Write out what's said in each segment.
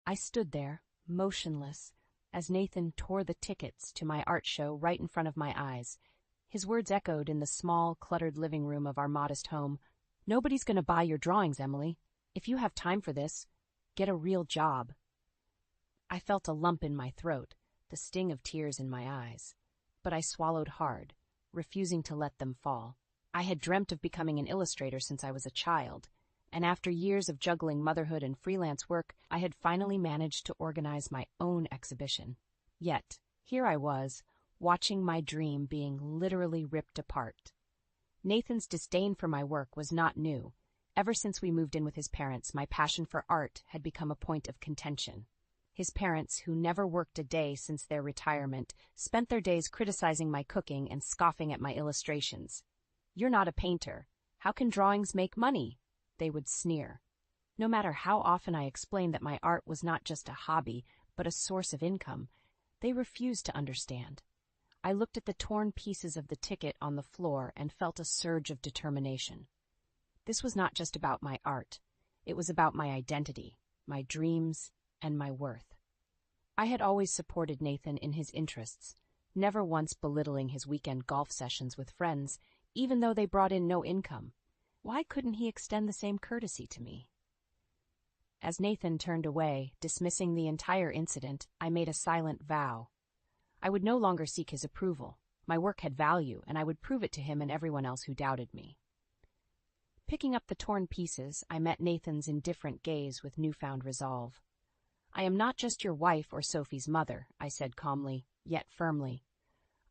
I stood there, motionless, as Nathan tore the tickets to my art show right in front of my eyes. His words echoed in the small, cluttered living room of our modest home. "Nobody's going to buy your drawings, Emily. If you have time for this, get a real job." I felt a lump in my throat, the sting of tears in my eyes. But I swallowed hard, refusing to let them fall. I had dreamt of becoming an illustrator since I was a child, and after years of juggling motherhood and freelance work, I had finally managed to organize my own exhibition. Yet, here I was, watching my dream being literally ripped apart. Nathan's disdain for my work was not new. Ever since we moved in with his parents, my passion for art had become a point of contention. His parents, who never worked a day since their retirement, spent their days criticizing my cooking and scoffing at my illustrations. "You're not a painter. How can drawings make money?" they would sneer. No matter how often I explained that my art was not just a hobby, but a source of income, they refused to understand. I looked at the torn pieces of the ticket on the floor and felt a surge of determination. This was not just about my art. It was about my identity, my dreams, and my worth. I had always supported Nathan in his interests, never once belittling his weekend golf sessions with friends, even though they brought in no income. Why couldn't he extend the same courtesy to me? As Nathan turned away, dismissing the entire incident, I made a silent vow. I would no longer seek his approval. My work had value, and I would prove it to him and everyone else who doubted me. Picking up the torn pieces, I met Nathan's indifferent gaze with newfound resolve. "I am not just your wife or Sophie's mother," I said calmly, yet firmly.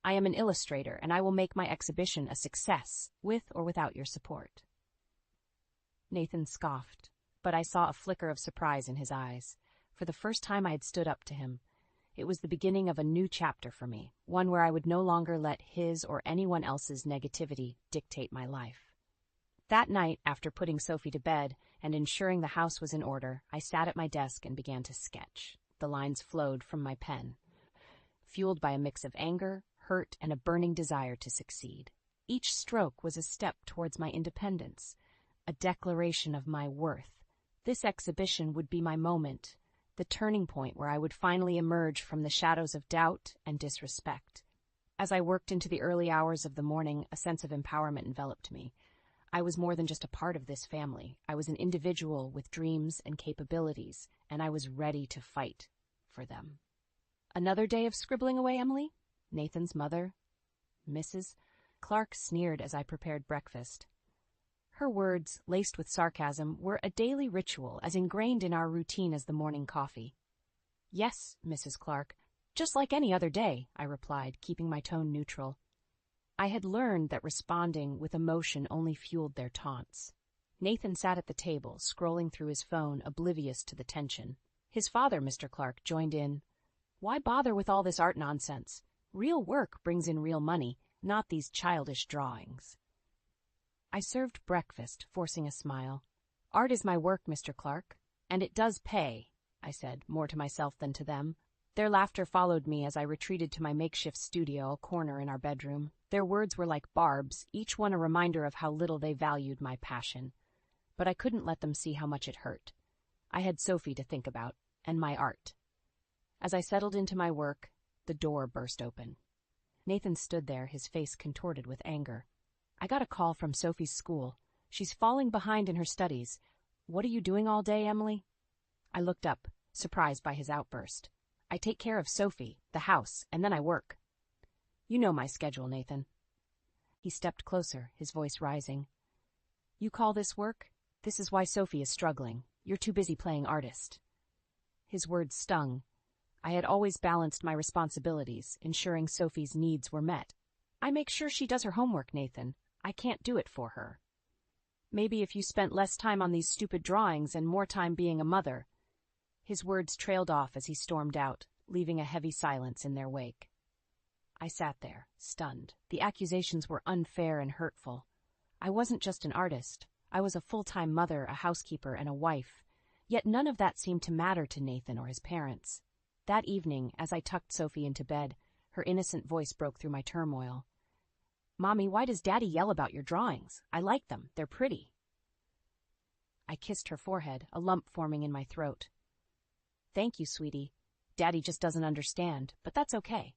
"I am an illustrator, and I will make my exhibition a success, with or without your support." Nathan scoffed, but I saw a flicker of surprise in his eyes. For the first time I had stood up to him. It was the beginning of a new chapter for me, one where I would no longer let his or anyone else's negativity dictate my life. That night, after putting Sophie to bed and ensuring the house was in order, I sat at my desk and began to sketch. The lines flowed from my pen, fueled by a mix of anger, hurt, and a burning desire to succeed. Each stroke was a step towards my independence, a declaration of my worth. This exhibition would be my moment, the turning point where I would finally emerge from the shadows of doubt and disrespect. As I worked into the early hours of the morning, a sense of empowerment enveloped me. I was more than just a part of this family. I was an individual with dreams and capabilities, and I was ready to fight for them. "Another day of scribbling away, Emily?" Nathan's mother, Mrs. Clark, sneered as I prepared breakfast. Her words, laced with sarcasm, were a daily ritual as ingrained in our routine as the morning coffee. "Yes, Mrs. Clark, just like any other day," I replied, keeping my tone neutral. I had learned that responding with emotion only fueled their taunts. Nathan sat at the table, scrolling through his phone, oblivious to the tension. His father, Mr. Clark, joined in. "Why bother with all this art nonsense? Real work brings in real money, not these childish drawings." I served breakfast, forcing a smile. "Art is my work, Mr. Clark, and it does pay," I said, more to myself than to them. Their laughter followed me as I retreated to my makeshift studio, a corner in our bedroom. Their words were like barbs, each one a reminder of how little they valued my passion. But I couldn't let them see how much it hurt. I had Sophie to think about, and my art. As I settled into my work, the door burst open. Nathan stood there, his face contorted with anger. "I got a call from Sophie's school. She's falling behind in her studies. What are you doing all day, Emily?" I looked up, surprised by his outburst. "I take care of Sophie, the house, and then I work." "You know my schedule, Nathan." He stepped closer, his voice rising. "You call this work? This is why Sophie is struggling. You're too busy playing artist." His words stung. I had always balanced my responsibilities, ensuring Sophie's needs were met. "I make sure she does her homework, Nathan. I can't do it for her." "Maybe if you spent less time on these stupid drawings and more time being a mother." His words trailed off as he stormed out, leaving a heavy silence in their wake. I sat there, stunned. The accusations were unfair and hurtful. I wasn't just an artist. I was a full-time mother, a housekeeper, and a wife. Yet none of that seemed to matter to Nathan or his parents. That evening, as I tucked Sophie into bed, her innocent voice broke through my turmoil. "Mommy, why does Daddy yell about your drawings? I like them. They're pretty." I kissed her forehead, a lump forming in my throat. Thank you, sweetie. Daddy just doesn't understand, but that's okay.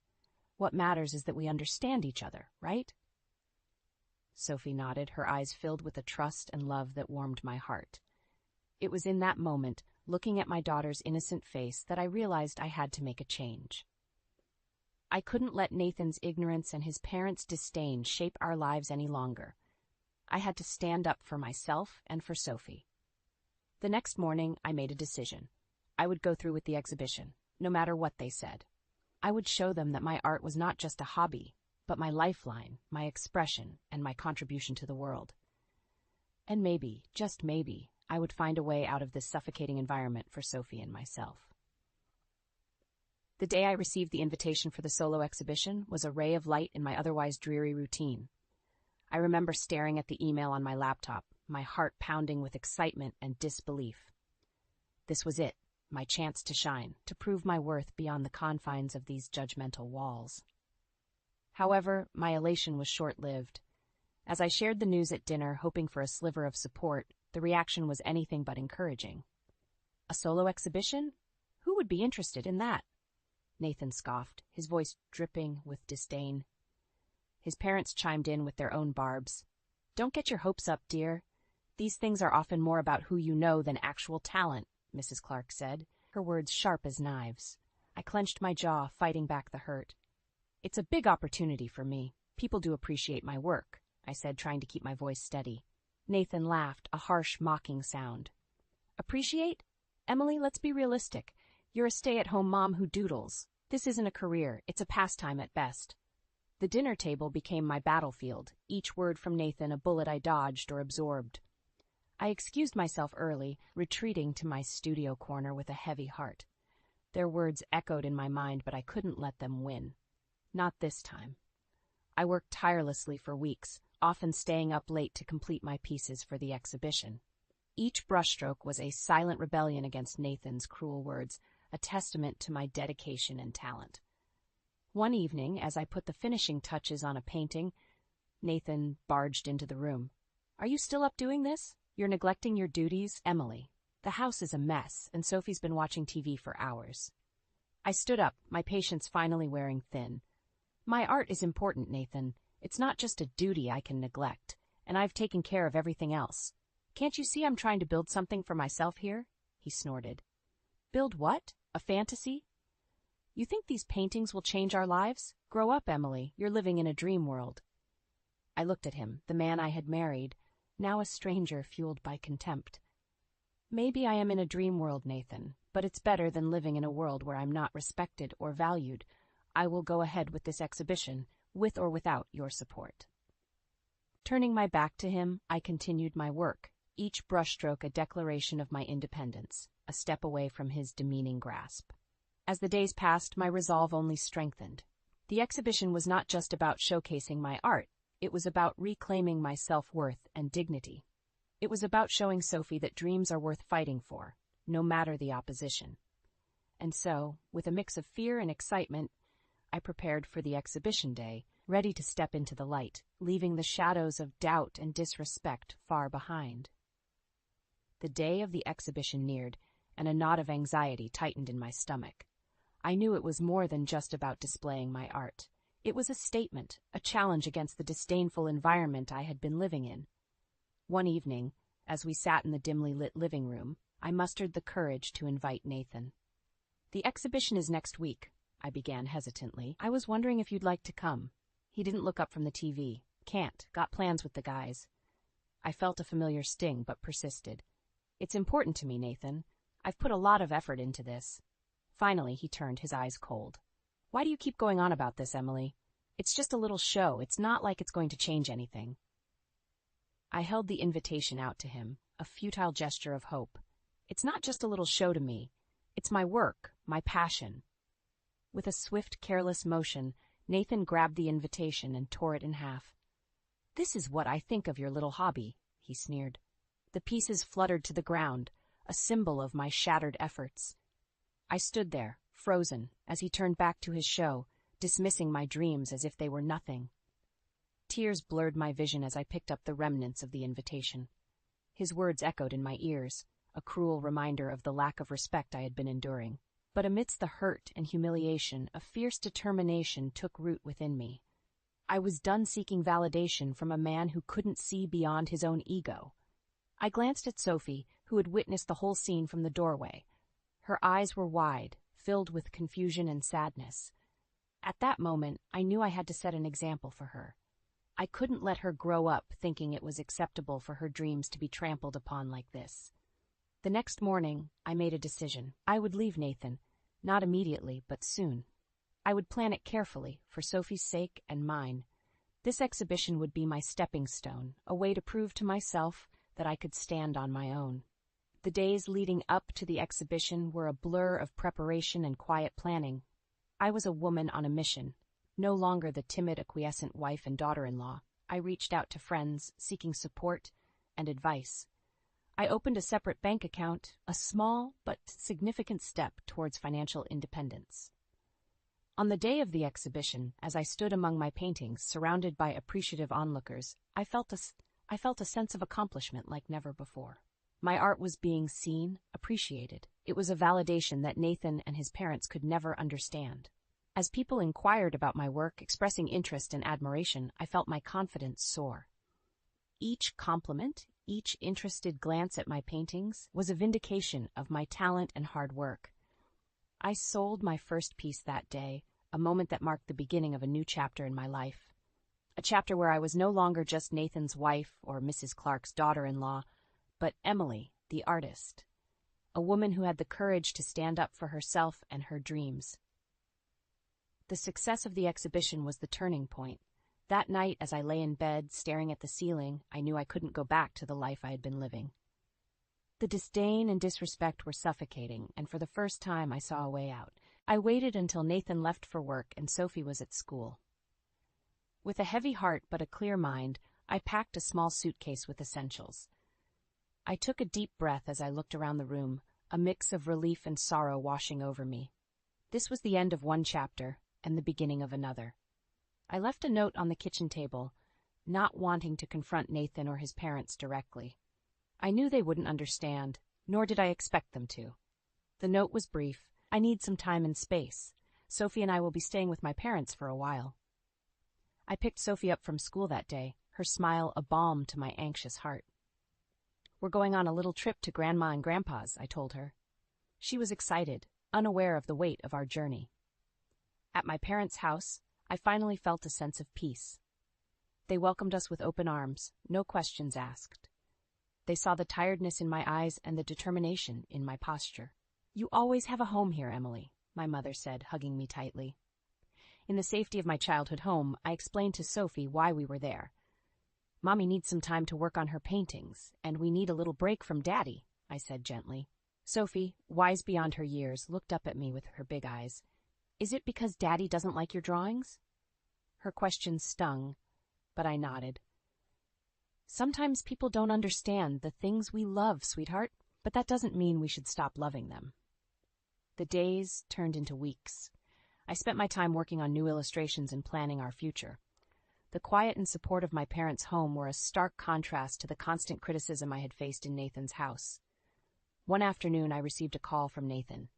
What matters is that we understand each other, right? Sophie nodded, her eyes filled with a trust and love that warmed my heart. It was in that moment, looking at my daughter's innocent face, that I realized I had to make a change. I couldn't let Nathan's ignorance and his parents' disdain shape our lives any longer. I had to stand up for myself and for Sophie. The next morning, I made a decision. I would go through with the exhibition, no matter what they said. I would show them that my art was not just a hobby, but my lifeline, my expression, and my contribution to the world. And maybe, just maybe, I would find a way out of this suffocating environment for Sophie and myself. The day I received the invitation for the solo exhibition was a ray of light in my otherwise dreary routine. I remember staring at the email on my laptop, my heart pounding with excitement and disbelief. This was it, my chance to shine, to prove my worth beyond the confines of these judgmental walls. However, my elation was short-lived. As I shared the news at dinner, hoping for a sliver of support, the reaction was anything but encouraging. A solo exhibition? Who would be interested in that? Nathan scoffed, his voice dripping with disdain. His parents chimed in with their own barbs. Don't get your hopes up, dear. These things are often more about who you know than actual talent, Mrs. Clark said, her words sharp as knives. I clenched my jaw, fighting back the hurt. It's a big opportunity for me. People do appreciate my work, I said, trying to keep my voice steady. Nathan laughed, a harsh, mocking sound. Appreciate? Emily, let's be realistic. You're a stay-at-home mom who doodles. This isn't a career, it's a pastime at best. The dinner table became my battlefield, each word from Nathan a bullet I dodged or absorbed. I excused myself early, retreating to my studio corner with a heavy heart. Their words echoed in my mind, but I couldn't let them win. Not this time. I worked tirelessly for weeks, often staying up late to complete my pieces for the exhibition. Each brushstroke was a silent rebellion against Nathan's cruel words, a testament to my dedication and talent. One evening, as I put the finishing touches on a painting, Nathan barged into the room. Are you still up doing this? You're neglecting your duties, Emily. The house is a mess, and Sophie's been watching TV for hours. I stood up, my patience finally wearing thin. My art is important, Nathan. It's not just a duty I can neglect, and I've taken care of everything else. Can't you see I'm trying to build something for myself here? He snorted. Build what? A fantasy? You think these paintings will change our lives? Grow up, Emily. You're living in a dream world. I looked at him, the man I had married, now a stranger fueled by contempt. Maybe I am in a dream world, Nathan, but it's better than living in a world where I'm not respected or valued. I will go ahead with this exhibition, with or without your support. Turning my back to him, I continued my work, each brushstroke a declaration of my independence, a step away from his demeaning grasp. As the days passed, my resolve only strengthened. The exhibition was not just about showcasing my art. It was about reclaiming my self-worth and dignity. It was about showing Sophie that dreams are worth fighting for, no matter the opposition. And so, with a mix of fear and excitement, I prepared for the exhibition day, ready to step into the light, leaving the shadows of doubt and disrespect far behind. The day of the exhibition neared, and a knot of anxiety tightened in my stomach. I knew it was more than just about displaying my art. It was a statement, a challenge against the disdainful environment I had been living in. One evening, as we sat in the dimly lit living room, I mustered the courage to invite Nathan. The exhibition is next week, I began hesitantly. I was wondering if you'd like to come. He didn't look up from the TV. Can't. Got plans with the guys. I felt a familiar sting, but persisted. It's important to me, Nathan. I've put a lot of effort into this. Finally, he turned, his eyes cold. Why do you keep going on about this, Emily? It's just a little show. It's not like it's going to change anything. I held the invitation out to him, a futile gesture of hope. It's not just a little show to me. It's my work, my passion. With a swift, careless motion, Nathan grabbed the invitation and tore it in half. This is what I think of your little hobby, he sneered. The pieces fluttered to the ground, a symbol of my shattered efforts. I stood there, frozen, as he turned back to his show, dismissing my dreams as if they were nothing. Tears blurred my vision as I picked up the remnants of the invitation. His words echoed in my ears, a cruel reminder of the lack of respect I had been enduring. But amidst the hurt and humiliation, a fierce determination took root within me. I was done seeking validation from a man who couldn't see beyond his own ego. I glanced at Sophie, who had witnessed the whole scene from the doorway. Her eyes were wide, filled with confusion and sadness. At that moment, I knew I had to set an example for her. I couldn't let her grow up thinking it was acceptable for her dreams to be trampled upon like this. The next morning, I made a decision. I would leave Nathan, not immediately, but soon. I would plan it carefully, for Sophie's sake and mine. This exhibition would be my stepping stone, a way to prove to myself that I could stand on my own. The days leading up to the exhibition were a blur of preparation and quiet planning. I was a woman on a mission, no longer the timid, acquiescent wife and daughter-in-law. I reached out to friends, seeking support and advice. I opened a separate bank account, a small but significant step towards financial independence. On the day of the exhibition, as I stood among my paintings, surrounded by appreciative onlookers, I felt a sense of accomplishment like never before. My art was being seen, appreciated. It was a validation that Nathan and his parents could never understand. As people inquired about my work, expressing interest and admiration, I felt my confidence soar. Each compliment, each interested glance at my paintings was a vindication of my talent and hard work. I sold my first piece that day, a moment that marked the beginning of a new chapter in my life. A chapter where I was no longer just Nathan's wife or Mrs. Clark's daughter-in-law, but Emily, the artist, a woman who had the courage to stand up for herself and her dreams. The success of the exhibition was the turning point. That night, as I lay in bed, staring at the ceiling, I knew I couldn't go back to the life I had been living. The disdain and disrespect were suffocating, and for the first time I saw a way out. I waited until Nathan left for work and Sophie was at school. With a heavy heart but a clear mind, I packed a small suitcase with essentials. I took a deep breath as I looked around the room, a mix of relief and sorrow washing over me. This was the end of one chapter and the beginning of another. I left a note on the kitchen table, not wanting to confront Nathan or his parents directly. I knew they wouldn't understand, nor did I expect them to. The note was brief. I need some time and space. Sophie and I will be staying with my parents for a while. I picked Sophie up from school that day, her smile a balm to my anxious heart. We're going on a little trip to Grandma and Grandpa's, I told her. She was excited, unaware of the weight of our journey. At my parents' house, I finally felt a sense of peace. They welcomed us with open arms, no questions asked. They saw the tiredness in my eyes and the determination in my posture. You always have a home here, Emily, my mother said, hugging me tightly. In the safety of my childhood home, I explained to Sophie why we were there. Mommy needs some time to work on her paintings, and we need a little break from Daddy, I said gently. Sophie, wise beyond her years, looked up at me with her big eyes. Is it because Daddy doesn't like your drawings? Her question stung, but I nodded. Sometimes people don't understand the things we love, sweetheart, but that doesn't mean we should stop loving them. The days turned into weeks. I spent my time working on new illustrations and planning our future. The quiet and support of my parents' home were a stark contrast to the constant criticism I had faced in Nathan's house. One afternoon, I received a call from Nathan.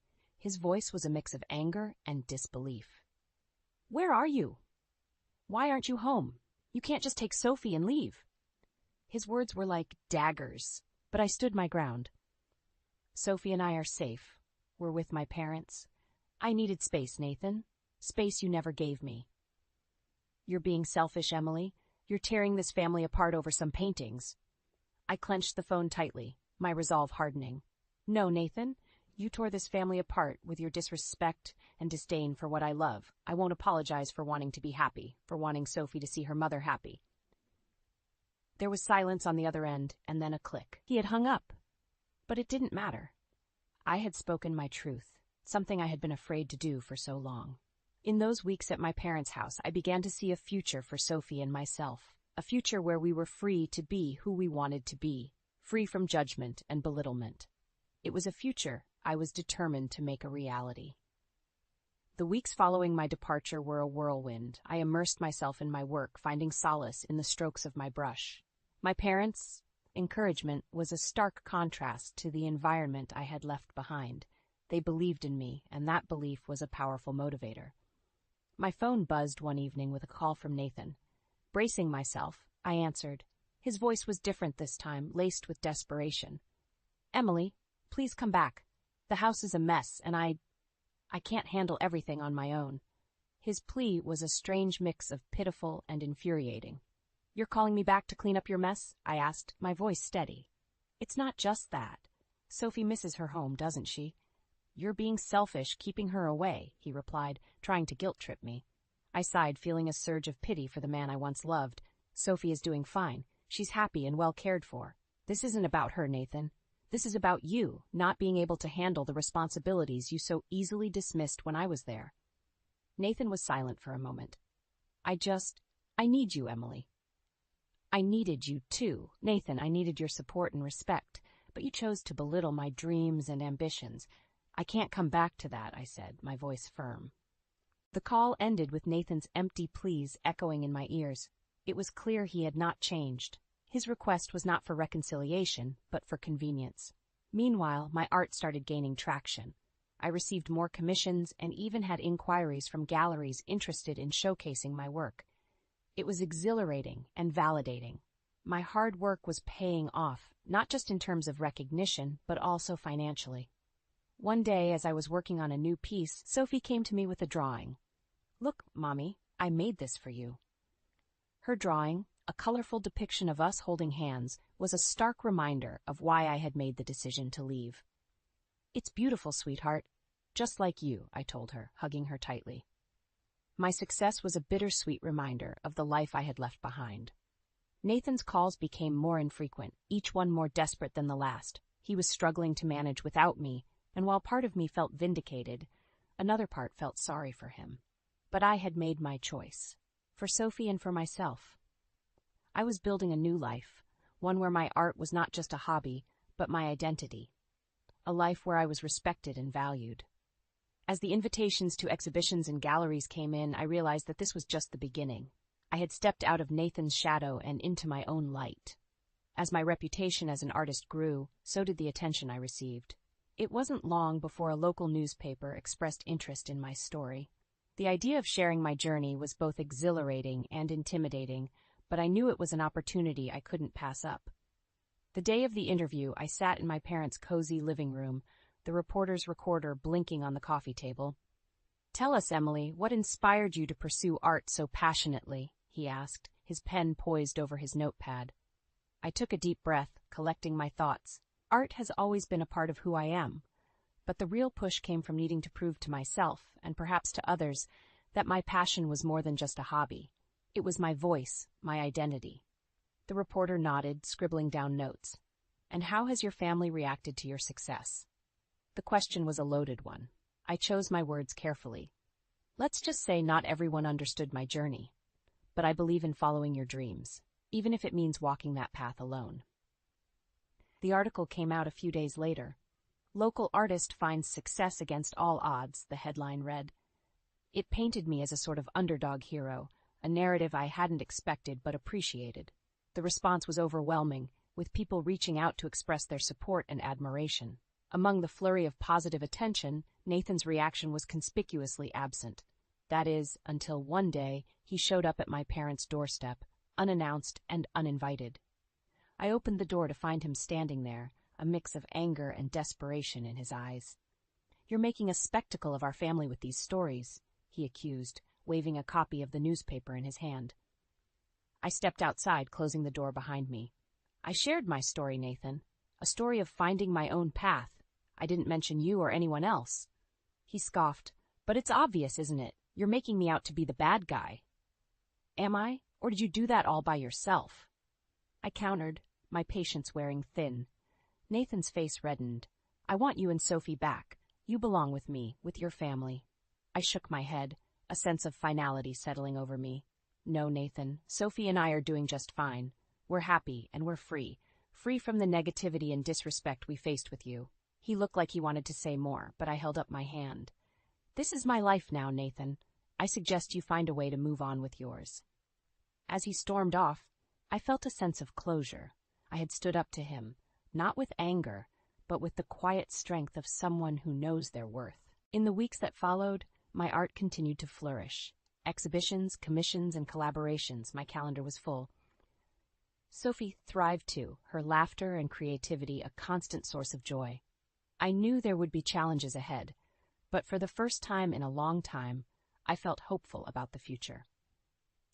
His voice was a mix of anger and disbelief. Where are you? Why aren't you home? You can't just take Sophie and leave. His words were like daggers, but I stood my ground. Sophie and I are safe. We're with my parents. I needed space, Nathan. Space you never gave me. You're being selfish, Emily. You're tearing this family apart over some paintings. I clenched the phone tightly, my resolve hardening. No, Nathan. You tore this family apart with your disrespect and disdain for what I love. I won't apologize for wanting to be happy, for wanting Sophie to see her mother happy. There was silence on the other end, and then a click. He had hung up. But it didn't matter. I had spoken my truth, something I had been afraid to do for so long. In those weeks at my parents' house, I began to see a future for Sophie and myself, a future where we were free to be who we wanted to be, free from judgment and belittlement. It was a future I was determined to make a reality. The weeks following my departure were a whirlwind. I immersed myself in my work, finding solace in the strokes of my brush. My parents' encouragement was a stark contrast to the environment I had left behind. They believed in me, and that belief was a powerful motivator. My phone buzzed one evening with a call from Nathan. Bracing myself, I answered. His voice was different this time, laced with desperation. "Emily, please come back. The house is a mess, and I can't handle everything on my own." His plea was a strange mix of pitiful and infuriating. "You're calling me back to clean up your mess?" I asked, my voice steady. "It's not just that. Sophie misses her home, doesn't she?" "You're being selfish, keeping her away," he replied, trying to guilt-trip me. I sighed, feeling a surge of pity for the man I once loved. "Sophie is doing fine. She's happy and well cared for. This isn't about her, Nathan. This is about you, not being able to handle the responsibilities you so easily dismissed when I was there." Nathan was silent for a moment. I need you, Emily." "I needed you, too. Nathan, I needed your support and respect, but you chose to belittle my dreams and ambitions. I can't come back to that," I said, my voice firm. The call ended with Nathan's empty pleas echoing in my ears. It was clear he had not changed. His request was not for reconciliation, but for convenience. Meanwhile, my art started gaining traction. I received more commissions and even had inquiries from galleries interested in showcasing my work. It was exhilarating and validating. My hard work was paying off, not just in terms of recognition, but also financially. One day, as I was working on a new piece, Sophie came to me with a drawing. "Look, Mommy, I made this for you." Her drawing, a colorful depiction of us holding hands, was a stark reminder of why I had made the decision to leave. "It's beautiful, sweetheart. Just like you," I told her, hugging her tightly. My success was a bittersweet reminder of the life I had left behind. Nathan's calls became more infrequent, each one more desperate than the last. He was struggling to manage without me, and while part of me felt vindicated, another part felt sorry for him. But I had made my choice, for Sophie and for myself. I was building a new life, one where my art was not just a hobby, but my identity. A life where I was respected and valued. As the invitations to exhibitions and galleries came in, I realized that this was just the beginning. I had stepped out of Nathan's shadow and into my own light. As my reputation as an artist grew, so did the attention I received. It wasn't long before a local newspaper expressed interest in my story. The idea of sharing my journey was both exhilarating and intimidating, but I knew it was an opportunity I couldn't pass up. The day of the interview, I sat in my parents' cozy living room, the reporter's recorder blinking on the coffee table. "Tell us, Emily, what inspired you to pursue art so passionately?" he asked, his pen poised over his notepad. I took a deep breath, collecting my thoughts. Art has always been a part of who I am, but the real push came from needing to prove to myself, and perhaps to others, that my passion was more than just a hobby. It was my voice, my identity. The reporter nodded, scribbling down notes. "And how has your family reacted to your success?" The question was a loaded one. I chose my words carefully. "Let's just say not everyone understood my journey. But I believe in following your dreams, even if it means walking that path alone." The article came out a few days later. "Local artist finds success against all odds," the headline read. It painted me as a sort of underdog hero, a narrative I hadn't expected but appreciated. The response was overwhelming, with people reaching out to express their support and admiration. Among the flurry of positive attention, Nathan's reaction was conspicuously absent. That is, until one day he showed up at my parents' doorstep, unannounced and uninvited. I opened the door to find him standing there, a mix of anger and desperation in his eyes. "You're making a spectacle of our family with these stories," he accused, waving a copy of the newspaper in his hand. I stepped outside, closing the door behind me. "I shared my story, Nathan. A story of finding my own path. I didn't mention you or anyone else." He scoffed. "But it's obvious, isn't it? You're making me out to be the bad guy." "Am I? Or did you do that all by yourself?" I countered, my patience wearing thin. Nathan's face reddened. "I want you and Sophie back. You belong with me, with your family." I shook my head, a sense of finality settling over me. "No, Nathan, Sophie and I are doing just fine. We're happy and we're free. Free from the negativity and disrespect we faced with you." He looked like he wanted to say more, but I held up my hand. "This is my life now, Nathan. I suggest you find a way to move on with yours." As he stormed off, I felt a sense of closure. I had stood up to him, not with anger, but with the quiet strength of someone who knows their worth. In the weeks that followed, my art continued to flourish. Exhibitions, commissions, and collaborations, my calendar was full. Sophie thrived too, her laughter and creativity a constant source of joy. I knew there would be challenges ahead, but for the first time in a long time, I felt hopeful about the future.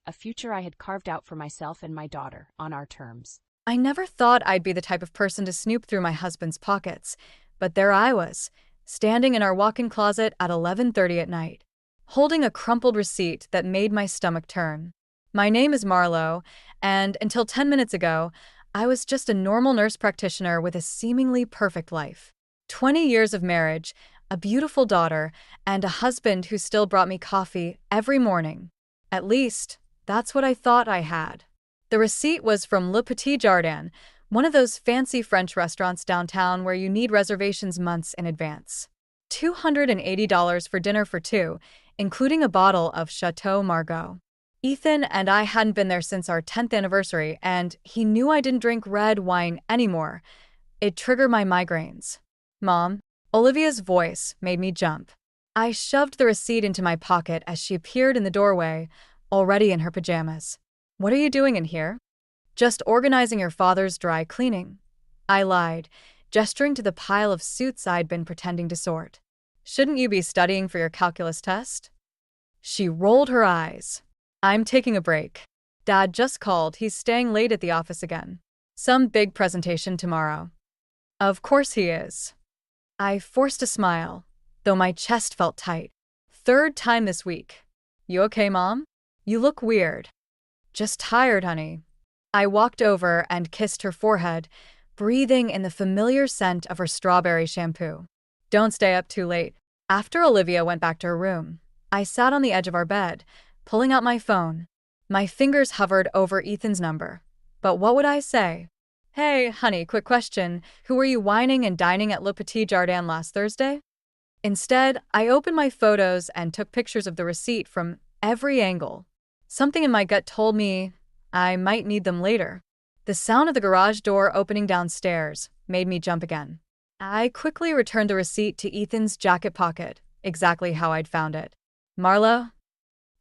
A future I had carved out for myself and my daughter on our terms. I never thought I'd be the type of person to snoop through my husband's pockets, but there I was, standing in our walk-in closet at 11:30 at night, holding a crumpled receipt that made my stomach turn. My name is Marlo, and until 10 minutes ago, I was just a normal nurse practitioner with a seemingly perfect life. 20 years of marriage, a beautiful daughter, and a husband who still brought me coffee every morning. At least, that's what I thought I had. The receipt was from Le Petit Jardin, one of those fancy French restaurants downtown where you need reservations months in advance. $280 for dinner for two, including a bottle of Chateau Margaux. Ethan and I hadn't been there since our 10th anniversary, and he knew I didn't drink red wine anymore. It triggered my migraines. "Mom," Olivia's voice made me jump. I shoved the receipt into my pocket as she appeared in the doorway, already in her pajamas. "What are you doing in here?" "Just organizing your father's dry cleaning," I lied, gesturing to the pile of suits I'd been pretending to sort. "Shouldn't you be studying for your calculus test?" She rolled her eyes. "I'm taking a break. Dad just called. He's staying late at the office again. Some big presentation tomorrow." "Of course he is." I forced a smile, though my chest felt tight. "Third time this week." "You okay, Mom? You look weird." "Just tired, honey." I walked over and kissed her forehead, breathing in the familiar scent of her strawberry shampoo. "Don't stay up too late." After Olivia went back to her room, I sat on the edge of our bed, pulling out my phone. My fingers hovered over Ethan's number. But what would I say? "Hey, honey, quick question. Who were you whining and dining at Le Petit Jardin last Thursday?" Instead, I opened my photos and took pictures of the receipt from every angle. Something in my gut told me I might need them later. The sound of the garage door opening downstairs made me jump again. I quickly returned the receipt to Ethan's jacket pocket, exactly how I'd found it. "Marlo?"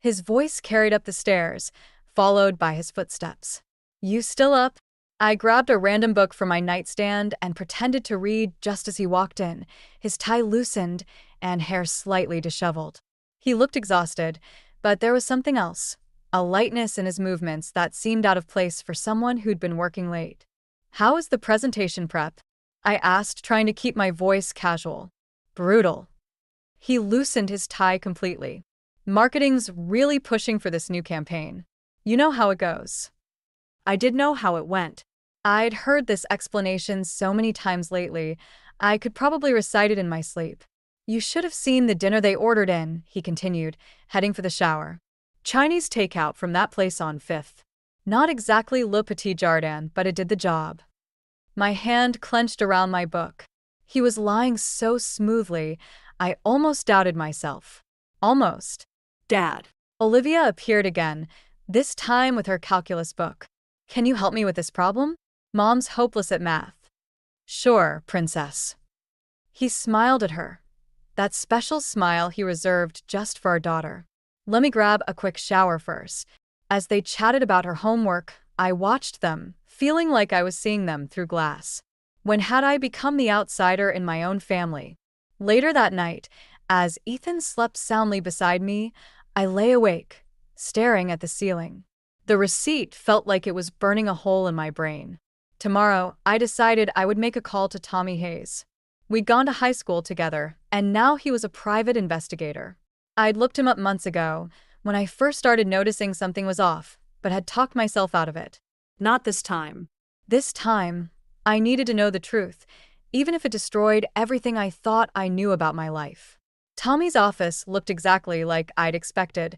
His voice carried up the stairs, followed by his footsteps. "You still up?" I grabbed a random book from my nightstand and pretended to read just as he walked in, his tie loosened and hair slightly disheveled. He looked exhausted, but there was something else, a lightness in his movements that seemed out of place for someone who'd been working late. "How is the presentation prep?" I asked, trying to keep my voice casual. "Brutal." He loosened his tie completely. "Marketing's really pushing for this new campaign. You know how it goes." I did know how it went. I'd heard this explanation so many times lately, I could probably recite it in my sleep. "You should have seen the dinner they ordered in," he continued, heading for the shower. "Chinese takeout from that place on 5th. Not exactly Le Petit Jardin, but it did the job." My hand clenched around my book. He was lying so smoothly, I almost doubted myself. Almost. "Dad." Olivia appeared again, this time with her calculus book. "Can you help me with this problem? Mom's hopeless at math." "Sure, princess." He smiled at her, that special smile he reserved just for our daughter. "Let me grab a quick shower first." As they chatted about her homework, I watched them, feeling like I was seeing them through glass. When had I become the outsider in my own family? Later that night, as Ethan slept soundly beside me, I lay awake, staring at the ceiling. The receipt felt like it was burning a hole in my brain. Tomorrow, I decided I would make a call to Tommy Hayes. We'd gone to high school together, and now he was a private investigator. I'd looked him up months ago, when I first started noticing something was off, but had talked myself out of it. Not this time. This time, I needed to know the truth, even if it destroyed everything I thought I knew about my life. Tommy's office looked exactly like I'd expected.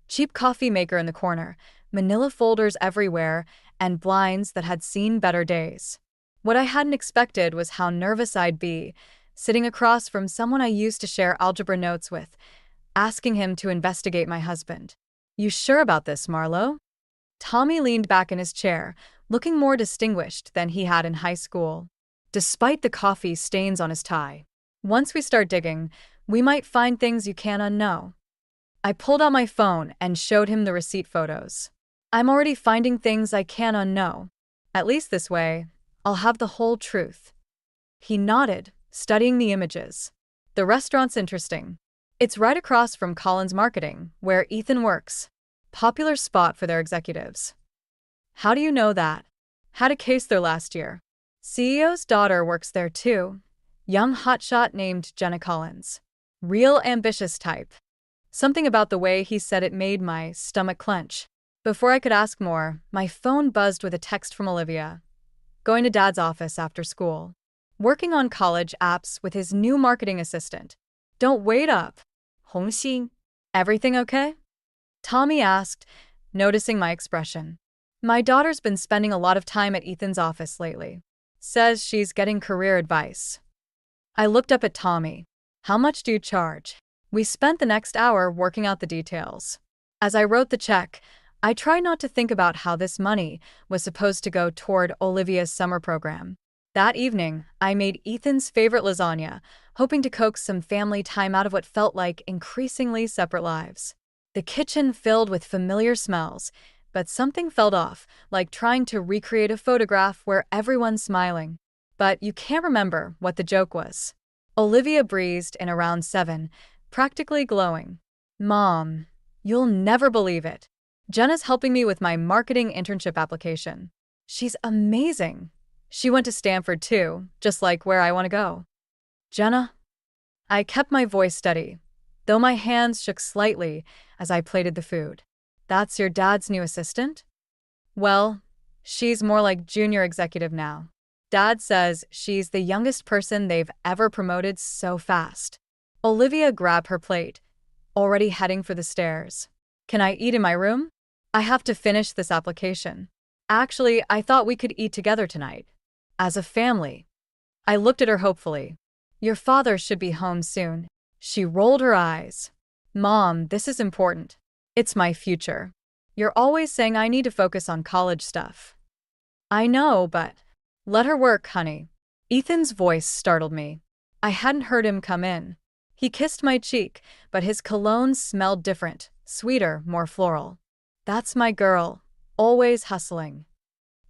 Cheap coffee maker in the corner, manila folders everywhere, and blinds that had seen better days. What I hadn't expected was how nervous I'd be, sitting across from someone I used to share algebra notes with, asking him to investigate my husband. "You sure about this, Marlo?" Tommy leaned back in his chair, looking more distinguished than he had in high school. despite the coffee stains on his tie. Once we start digging, we might find things you can't unknow. I pulled out my phone and showed him the receipt photos. I'm already finding things I can't unknow. At least this way, I'll have the whole truth. He nodded, studying the images. The restaurant's interesting. It's right across from Collins Marketing, where Ethan works. Popular spot for their executives. How do you know that? Had a case there last year. CEO's daughter works there too. Young hotshot named Jenna Collins. Real ambitious type. Something about the way he said it made my stomach clench. Before I could ask more, my phone buzzed with a text from Olivia. Going to Dad's office after school. Working on college apps with his new marketing assistant. Don't wait up. Hongxing. Everything okay? Tommy asked, noticing my expression. My daughter's been spending a lot of time at Ethan's office lately. Says she's getting career advice. I looked up at Tommy. How much do you charge? We spent the next hour working out the details. As I wrote the check, I tried not to think about how this money was supposed to go toward Olivia's summer program. That evening, I made Ethan's favorite lasagna, hoping to coax some family time out of what felt like increasingly separate lives. The kitchen filled with familiar smells, but something felt off, like trying to recreate a photograph where everyone's smiling. But you can't remember what the joke was. Olivia breezed in around 7, practically glowing. Mom, you'll never believe it. Jenna's helping me with my marketing internship application. She's amazing. She went to Stanford too, just like where I want to go. Jenna? I kept my voice steady, though my hands shook slightly as I plated the food. That's your dad's new assistant? Well, she's more like junior executive now. Dad says she's the youngest person they've ever promoted so fast. Olivia grabbed her plate, already heading for the stairs. Can I eat in my room? I have to finish this application. Actually, I thought we could eat together tonight. As a family. I looked at her hopefully. Your father should be home soon. She rolled her eyes. Mom, this is important. It's my future. You're always saying I need to focus on college stuff. I know, but let her work, honey. Ethan's voice startled me. I hadn't heard him come in. He kissed my cheek, but his cologne smelled different, sweeter, more floral. That's my girl, always hustling.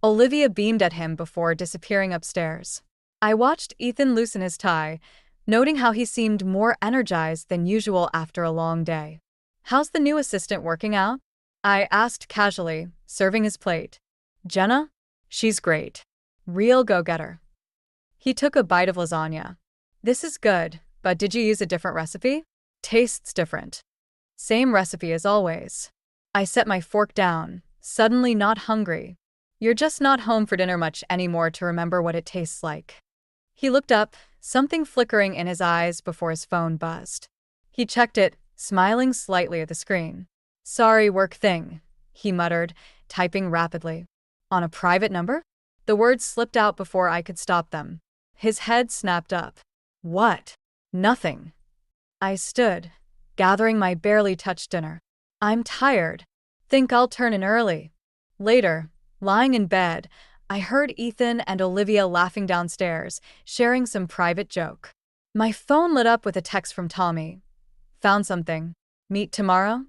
Olivia beamed at him before disappearing upstairs. I watched Ethan loosen his tie, noting how he seemed more energized than usual after a long day. How's the new assistant working out? I asked casually, serving his plate. Jenna? She's great. Real go-getter. He took a bite of lasagna. This is good, but did you use a different recipe? Tastes different. Same recipe as always. I set my fork down, suddenly not hungry. You're just not home for dinner much anymore to remember what it tastes like. He looked up, something flickering in his eyes before his phone buzzed. He checked it, smiling slightly at the screen. Sorry, work thing, he muttered, typing rapidly. On a private number? The words slipped out before I could stop them. His head snapped up. What? Nothing. I stood, gathering my barely touched dinner. I'm tired. Think I'll turn in early. Later, lying in bed, I heard Ethan and Olivia laughing downstairs, sharing some private joke. My phone lit up with a text from Tommy. Found something. Meet tomorrow?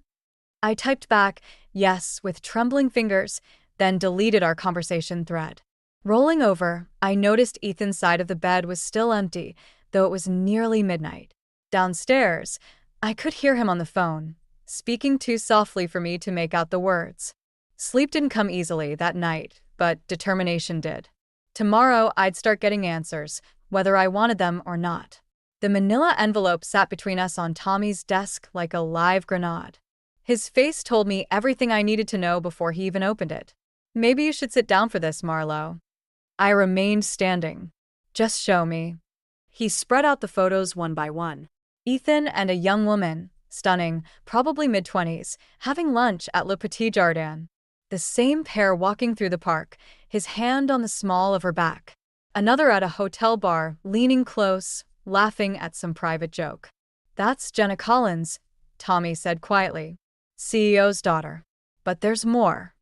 I typed back, yes, with trembling fingers, then deleted our conversation thread. Rolling over, I noticed Ethan's side of the bed was still empty, though it was nearly midnight. Downstairs, I could hear him on the phone, speaking too softly for me to make out the words. Sleep didn't come easily that night, but determination did. Tomorrow, I'd start getting answers, whether I wanted them or not. The manila envelope sat between us on Tommy's desk like a live grenade. His face told me everything I needed to know before he even opened it. Maybe you should sit down for this, Marlo. I remained standing. Just show me. He spread out the photos one by one. Ethan and a young woman, stunning, probably mid-20s, having lunch at Le Petit Jardin. The same pair walking through the park, his hand on the small of her back. Another at a hotel bar, leaning close, laughing at some private joke. That's Jenna Collins, Tommy said quietly. CEO's daughter. But there's more.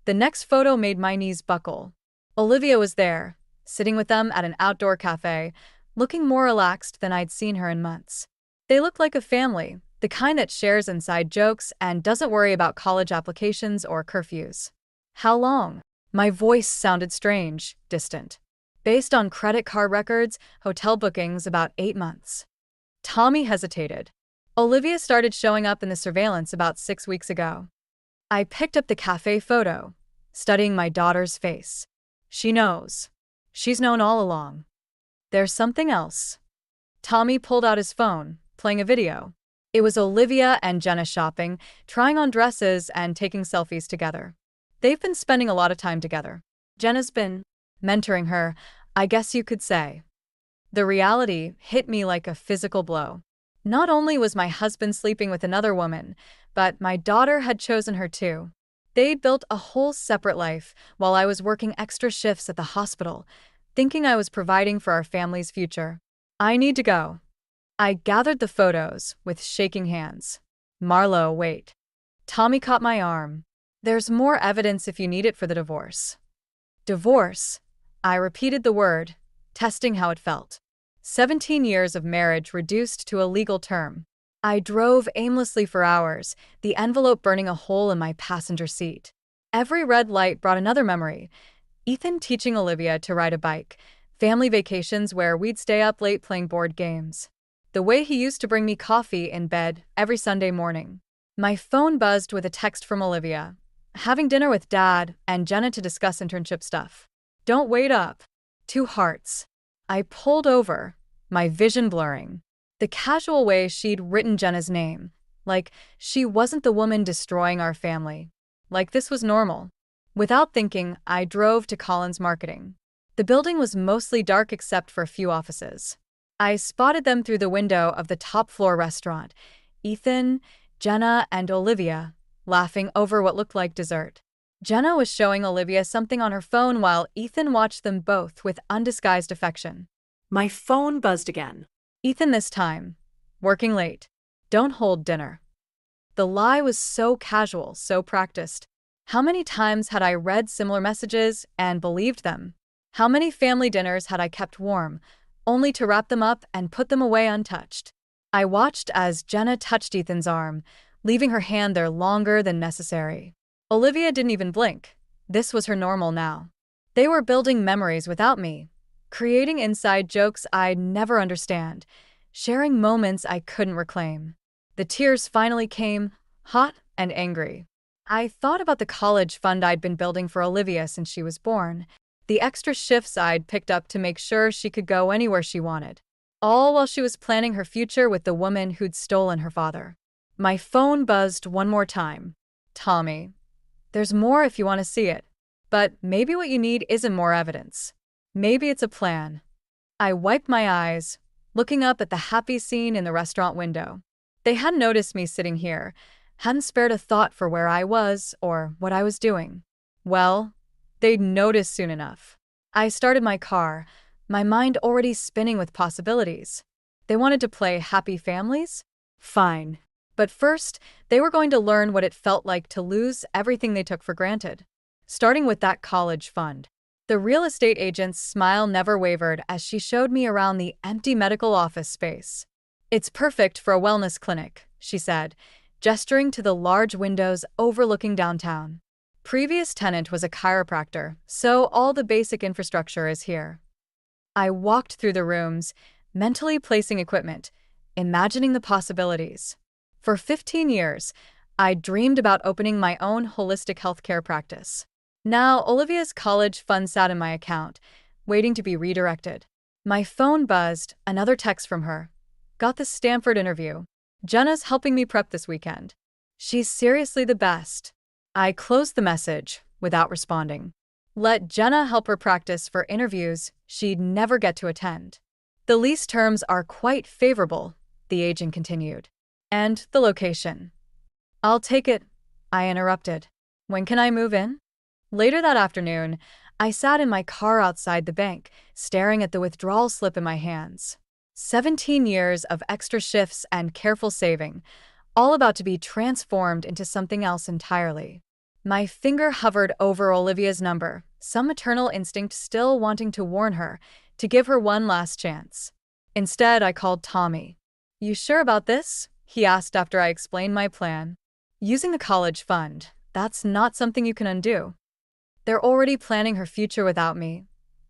The next photo made my knees buckle. Olivia was there, sitting with them at an outdoor cafe, looking more relaxed than I'd seen her in months. They looked like a family, the kind that shares inside jokes and doesn't worry about college applications or curfews. How long? My voice sounded strange, distant. Based on credit card records, hotel bookings, about 8 months. Tommy hesitated. Olivia started showing up in the surveillance about 6 weeks ago. I picked up the cafe photo, studying my daughter's face. She knows. She's known all along. There's something else. Tommy pulled out his phone, playing a video. It was Olivia and Jenna shopping, trying on dresses and taking selfies together. They've been spending a lot of time together. Jenna's been mentoring her, I guess you could say. The reality hit me like a physical blow. Not only was my husband sleeping with another woman, but my daughter had chosen her too. They'd built a whole separate life while I was working extra shifts at the hospital, thinking I was providing for our family's future. I need to go. I gathered the photos with shaking hands. Marlo, wait. Tommy caught my arm. There's more evidence if you need it for the divorce. Divorce? I repeated the word, testing how it felt. 17 years of marriage reduced to a legal term. I drove aimlessly for hours, the envelope burning a hole in my passenger seat. Every red light brought another memory. Ethan teaching Olivia to ride a bike, family vacations where we'd stay up late playing board games. The way he used to bring me coffee in bed every Sunday morning. My phone buzzed with a text from Olivia. Having dinner with Dad and Jenna to discuss internship stuff. Don't wait up. 2 hearts. I pulled over, my vision blurring. The casual way she'd written Jenna's name. Like she wasn't the woman destroying our family. Like this was normal. Without thinking, I drove to Collins Marketing. The building was mostly dark except for a few offices. I spotted them through the window of the top-floor restaurant. Ethan, Jenna, and Olivia, laughing over what looked like dessert. Jenna was showing Olivia something on her phone while Ethan watched them both with undisguised affection. My phone buzzed again. Ethan this time. Working late. Don't hold dinner. The lie was so casual, so practiced. How many times had I read similar messages and believed them? How many family dinners had I kept warm, only to wrap them up and put them away untouched? I watched as Jenna touched Ethan's arm, leaving her hand there longer than necessary. Olivia didn't even blink. This was her normal now. They were building memories without me, creating inside jokes I'd never understand, sharing moments I couldn't reclaim. The tears finally came, hot and angry. I thought about the college fund I'd been building for Olivia since she was born, the extra shifts I'd picked up to make sure she could go anywhere she wanted, all while she was planning her future with the woman who'd stolen her father. My phone buzzed one more time. Tommy. There's more if you want to see it. But maybe what you need isn't more evidence. Maybe it's a plan. I wiped my eyes, looking up at the happy scene in the restaurant window. They hadn't noticed me sitting here, hadn't spared a thought for where I was or what I was doing. Well, they'd notice soon enough. I started my car, my mind already spinning with possibilities. They wanted to play happy families? Fine. But first, they were going to learn what it felt like to lose everything they took for granted. Starting with that college fund. The real estate agent's smile never wavered as she showed me around the empty medical office space. It's perfect for a wellness clinic, she said, gesturing to the large windows overlooking downtown. Previous tenant was a chiropractor, so all the basic infrastructure is here. I walked through the rooms, mentally placing equipment, imagining the possibilities. For 15 years, I dreamed about opening my own holistic healthcare practice. Now, Olivia's college fund sat in my account, waiting to be redirected. My phone buzzed, another text from her. Got the Stanford interview. Jenna's helping me prep this weekend. She's seriously the best. I closed the message, without responding. Let Jenna help her practice for interviews she'd never get to attend. The lease terms are quite favorable, the agent continued. And the location. I'll take it, I interrupted. When can I move in? Later that afternoon, I sat in my car outside the bank, staring at the withdrawal slip in my hands. 17 years of extra shifts and careful saving, all about to be transformed into something else entirely. My finger hovered over Olivia's number, some maternal instinct still wanting to warn her, to give her one last chance. Instead, I called Tommy. "You sure about this?" he asked after I explained my plan. "Using the college fund, that's not something you can undo. They're already planning her future without me,"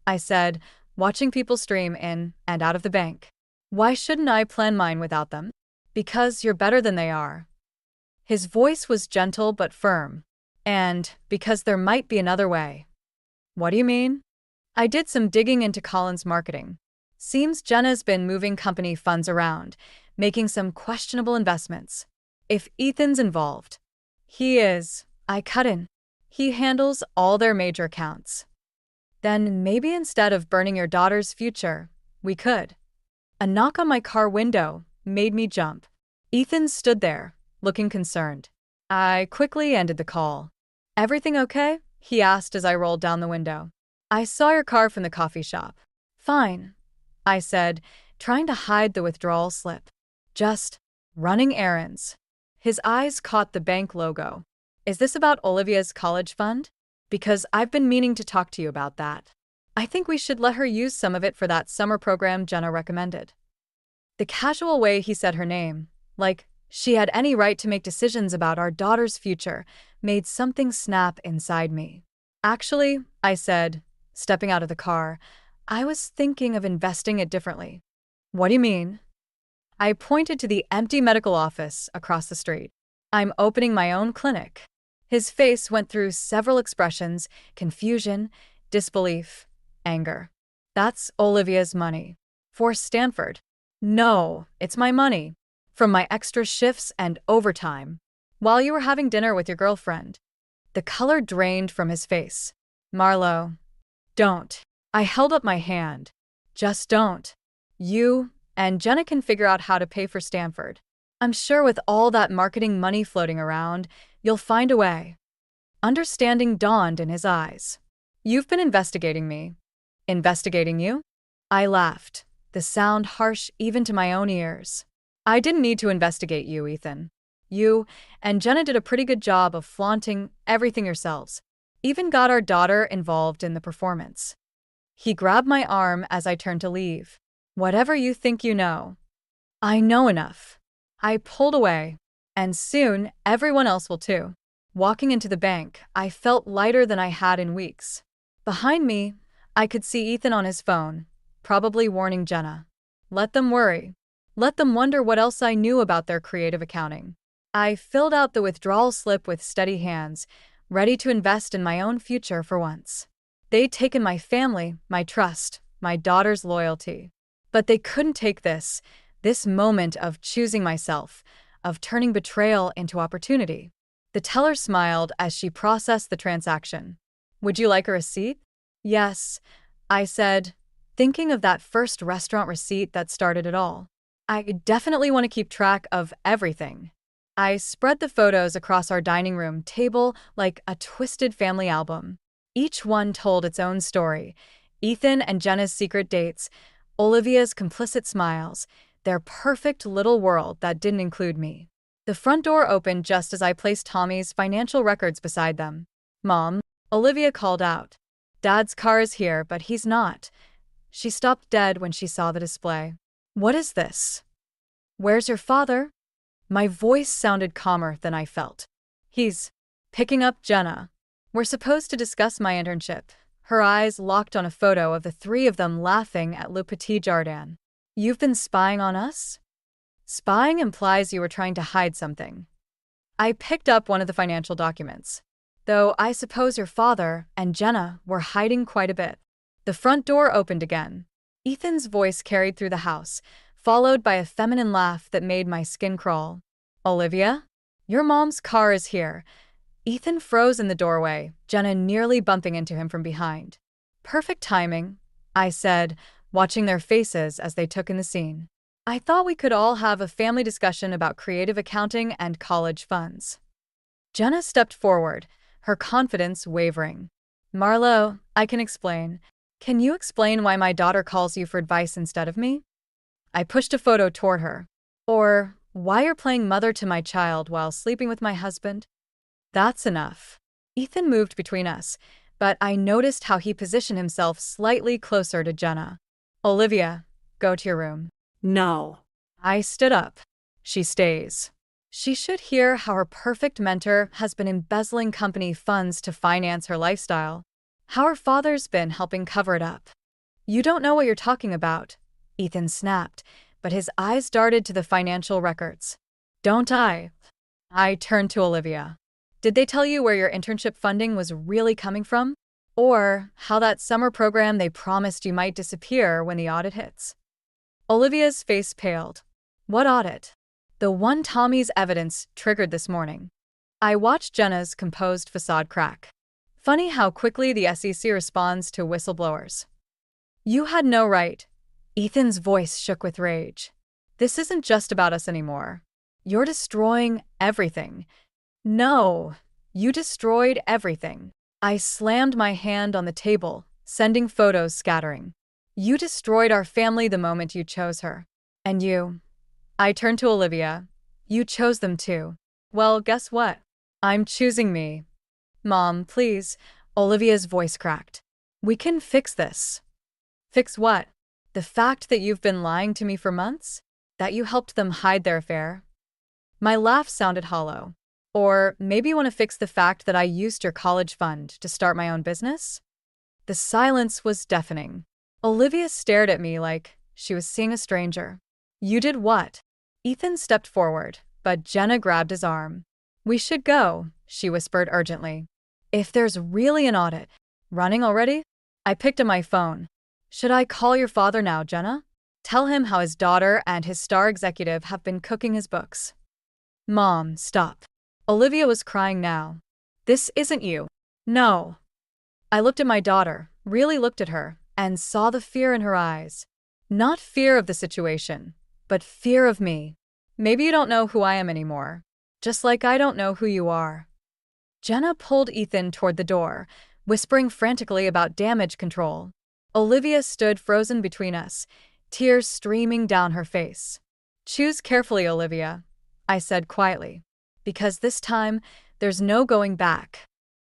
I said, watching people stream in and out of the bank. "Why shouldn't I plan mine without them?" "Because you're better than they are." His voice was gentle but firm. "And because there might be another way." "What do you mean?" I did some digging into Colin's marketing. Seems Jenna's been moving company funds around, making some questionable investments. If Ethan's involved. "He is," I cut in. "He handles all their major accounts." "Then maybe instead of burning your daughter's future, we could." A knock on my car window made me jump. Ethan stood there, looking concerned. I quickly ended the call. "Everything okay?" he asked as I rolled down the window. "I saw your car from the coffee shop." "Fine," I said, trying to hide the withdrawal slip. "Just running errands." His eyes caught the bank logo. "Is this about Olivia's college fund? Because I've been meaning to talk to you about that. I think we should let her use some of it for that summer program Jenna recommended." The casual way he said her name, like she had any right to make decisions about our daughter's future, made something snap inside me. "Actually," I said, stepping out of the car, "I was thinking of investing it differently." "What do you mean?" I pointed to the empty medical office across the street. "I'm opening my own clinic." His face went through several expressions: confusion, disbelief, anger. "That's Olivia's money." "For Stanford." "No, it's my money. From my extra shifts and overtime. While you were having dinner with your girlfriend." The color drained from his face. "Marlo, don't." I held up my hand. "Just don't. You and Jenna can figure out how to pay for Stanford. I'm sure with all that marketing money floating around, you'll find a way." Understanding dawned in his eyes. "You've been investigating me." "Investigating you?" I laughed, the sound harsh even to my own ears. "I didn't need to investigate you, Ethan. You and Jenna did a pretty good job of flaunting everything yourselves. Even got our daughter involved in the performance." He grabbed my arm as I turned to leave. "Whatever you think you know." "I know enough." I pulled away. "And soon, everyone else will too." Walking into the bank, I felt lighter than I had in weeks. Behind me, I could see Ethan on his phone, probably warning Jenna. Let them worry. Let them wonder what else I knew about their creative accounting. I filled out the withdrawal slip with steady hands, ready to invest in my own future for once. They'd taken my family, my trust, my daughter's loyalty. But they couldn't take this moment of choosing myself, of turning betrayal into opportunity. The teller smiled as she processed the transaction. "Would you like a receipt?" "Yes," I said, thinking of that first restaurant receipt that started it all. "I definitely want to keep track of everything." I spread the photos across our dining room table like a twisted family album. Each one told its own story: Ethan and Jenna's secret dates, Olivia's complicit smiles, their perfect little world that didn't include me. The front door opened just as I placed Tommy's financial records beside them. "Mom," Olivia called out. "Dad's car is here, but he's not." She stopped dead when she saw the display. "What is this?" "Where's your father?" My voice sounded calmer than I felt. "He's picking up Jenna. We're supposed to discuss my internship." Her eyes locked on a photo of the three of them laughing at Le Petit Jardin. "You've been spying on us?" "Spying implies you were trying to hide something." I picked up one of the financial documents. "Though I suppose your father and Jenna were hiding quite a bit." The front door opened again. Ethan's voice carried through the house, followed by a feminine laugh that made my skin crawl. "Olivia? Your mom's car is here." Ethan froze in the doorway, Jenna nearly bumping into him from behind. "Perfect timing," I said, watching their faces as they took in the scene. "I thought we could all have a family discussion about creative accounting and college funds." Jenna stepped forward, her confidence wavering. "Marlo, I can explain. Can you explain why my daughter calls you for advice instead of me?" I pushed a photo toward her. "Or why you're playing mother to my child while sleeping with my husband?" "That's enough." Ethan moved between us, but I noticed how he positioned himself slightly closer to Jenna. Olivia, go to your room. No. I stood up. She stays. She should hear how her perfect mentor has been embezzling company funds to finance her lifestyle. How her father's been helping cover it up. You don't know what you're talking about, Ethan snapped, but his eyes darted to the financial records. Don't I? I turned to Olivia. Did they tell you where your internship funding was really coming from? Or how that summer program they promised you might disappear when the audit hits? Olivia's face paled. What audit? The one Tommy's evidence triggered this morning. I watched Jenna's composed facade crack. Funny how quickly the SEC responds to whistleblowers. You had no right. Ethan's voice shook with rage. This isn't just about us anymore. You're destroying everything. No, you destroyed everything. I slammed my hand on the table, sending photos scattering. You destroyed our family the moment you chose her. And you. I turned to Olivia. You chose them too. Well, guess what? I'm choosing me. Mom, please. Olivia's voice cracked. We can fix this. Fix what? The fact that you've been lying to me for months? That you helped them hide their affair? My laugh sounded hollow. Or maybe you want to fix the fact that I used your college fund to start my own business? The silence was deafening. Olivia stared at me like she was seeing a stranger. You did what? Ethan stepped forward, but Jenna grabbed his arm. We should go, she whispered urgently. If there's really an audit. Running already? I picked up my phone. Should I call your father now, Jenna? Tell him how his daughter and his star executive have been cooking his books. Mom, stop. Olivia was crying now. This isn't you. No. I looked at my daughter, really looked at her, and saw the fear in her eyes. Not fear of the situation, but fear of me. Maybe you don't know who I am anymore. Just like I don't know who you are. Jenna pulled Ethan toward the door, whispering frantically about damage control. Olivia stood frozen between us, tears streaming down her face. Choose carefully, Olivia, I said quietly, because this time there's no going back.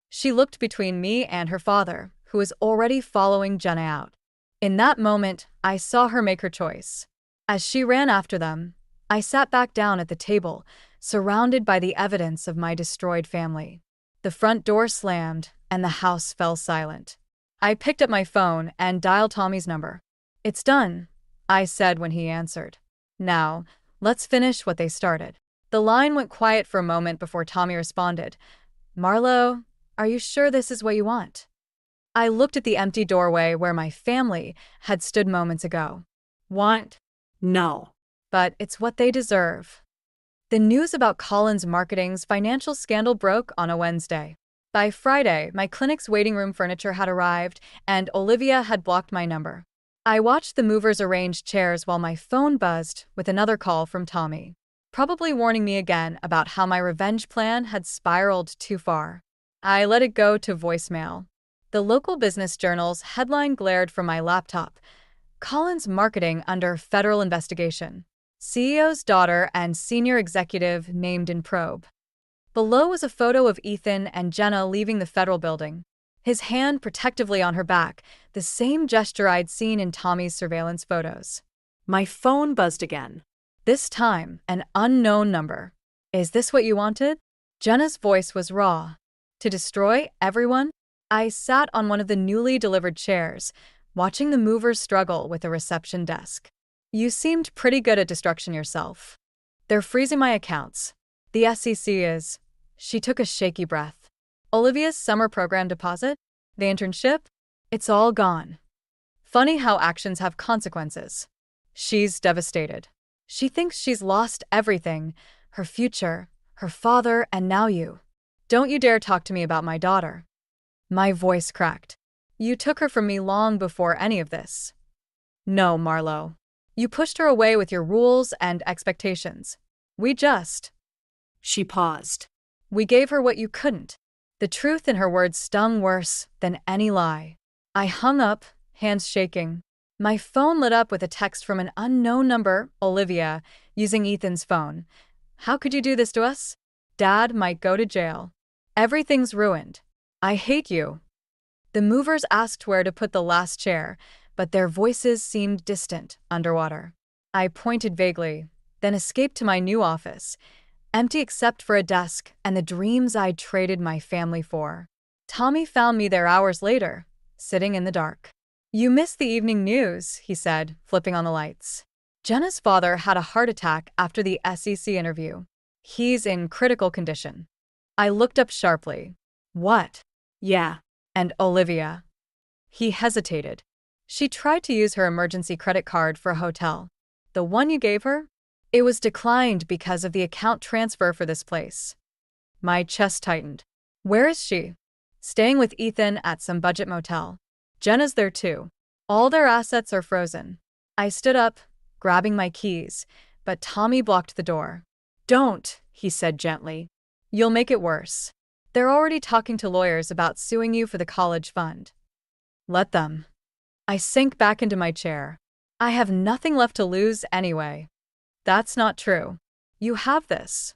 She looked between me and her father, who was already following Jenna out. In that moment, I saw her make her choice. As she ran after them, I sat back down at the table, surrounded by the evidence of my destroyed family. The front door slammed, and the house fell silent. I picked up my phone and dialed Tommy's number. It's done, I said when he answered. Now, let's finish what they started. The line went quiet for a moment before Tommy responded. Marlo, are you sure this is what you want? I looked at the empty doorway where my family had stood moments ago. Want? No. But it's what they deserve. The news about Collins Marketing's financial scandal broke on a Wednesday. By Friday, my clinic's waiting room furniture had arrived, and Olivia had blocked my number. I watched the movers arrange chairs while my phone buzzed with another call from Tommy, probably warning me again about how my revenge plan had spiraled too far. I let it go to voicemail. The local business journal's headline glared from my laptop. Collins Marketing under federal investigation. CEO's daughter and senior executive named in probe. Below was a photo of Ethan and Jenna leaving the federal building, his hand protectively on her back, the same gesture I'd seen in Tommy's surveillance photos. My phone buzzed again. This time, an unknown number. Is this what you wanted? Jenna's voice was raw. To destroy everyone? I sat on one of the newly delivered chairs, watching the movers struggle with the reception desk. You seemed pretty good at destruction yourself. They're freezing my accounts. The SEC is. She took a shaky breath. Olivia's summer program deposit? The internship? It's all gone. Funny how actions have consequences. She's devastated. She thinks she's lost everything, her future, her father, and now you. Don't you dare talk to me about my daughter. My voice cracked. You took her from me long before any of this. No, Marlo. You pushed her away with your rules and expectations. She paused. We gave her what you couldn't. The truth in her words stung worse than any lie. I hung up, hands shaking. My phone lit up with a text from an unknown number, Olivia, using Ethan's phone. How could you do this to us? Dad might go to jail. Everything's ruined. I hate you. The movers asked where to put the last chair, but their voices seemed distant underwater. I pointed vaguely, then escaped to my new office, empty except for a desk and the dreams I'd traded my family for. Tommy found me there hours later, sitting in the dark. "You missed the evening news," he said, flipping on the lights. "Jenna's father had a heart attack after the SEC interview. He's in critical condition." I looked up sharply. "What?" Yeah. "And Olivia?" He hesitated. "She tried to use her emergency credit card for a hotel. The one you gave her? It was declined because of the account transfer for this place." My chest tightened. "Where is she?" "Staying with Ethan at some budget motel. Jenna's there too. All their assets are frozen." I stood up, grabbing my keys, but Tommy blocked the door. "Don't," he said gently. "You'll make it worse. They're already talking to lawyers about suing you for the college fund." "Let them." I sank back into my chair. "I have nothing left to lose anyway." "That's not true. You have this."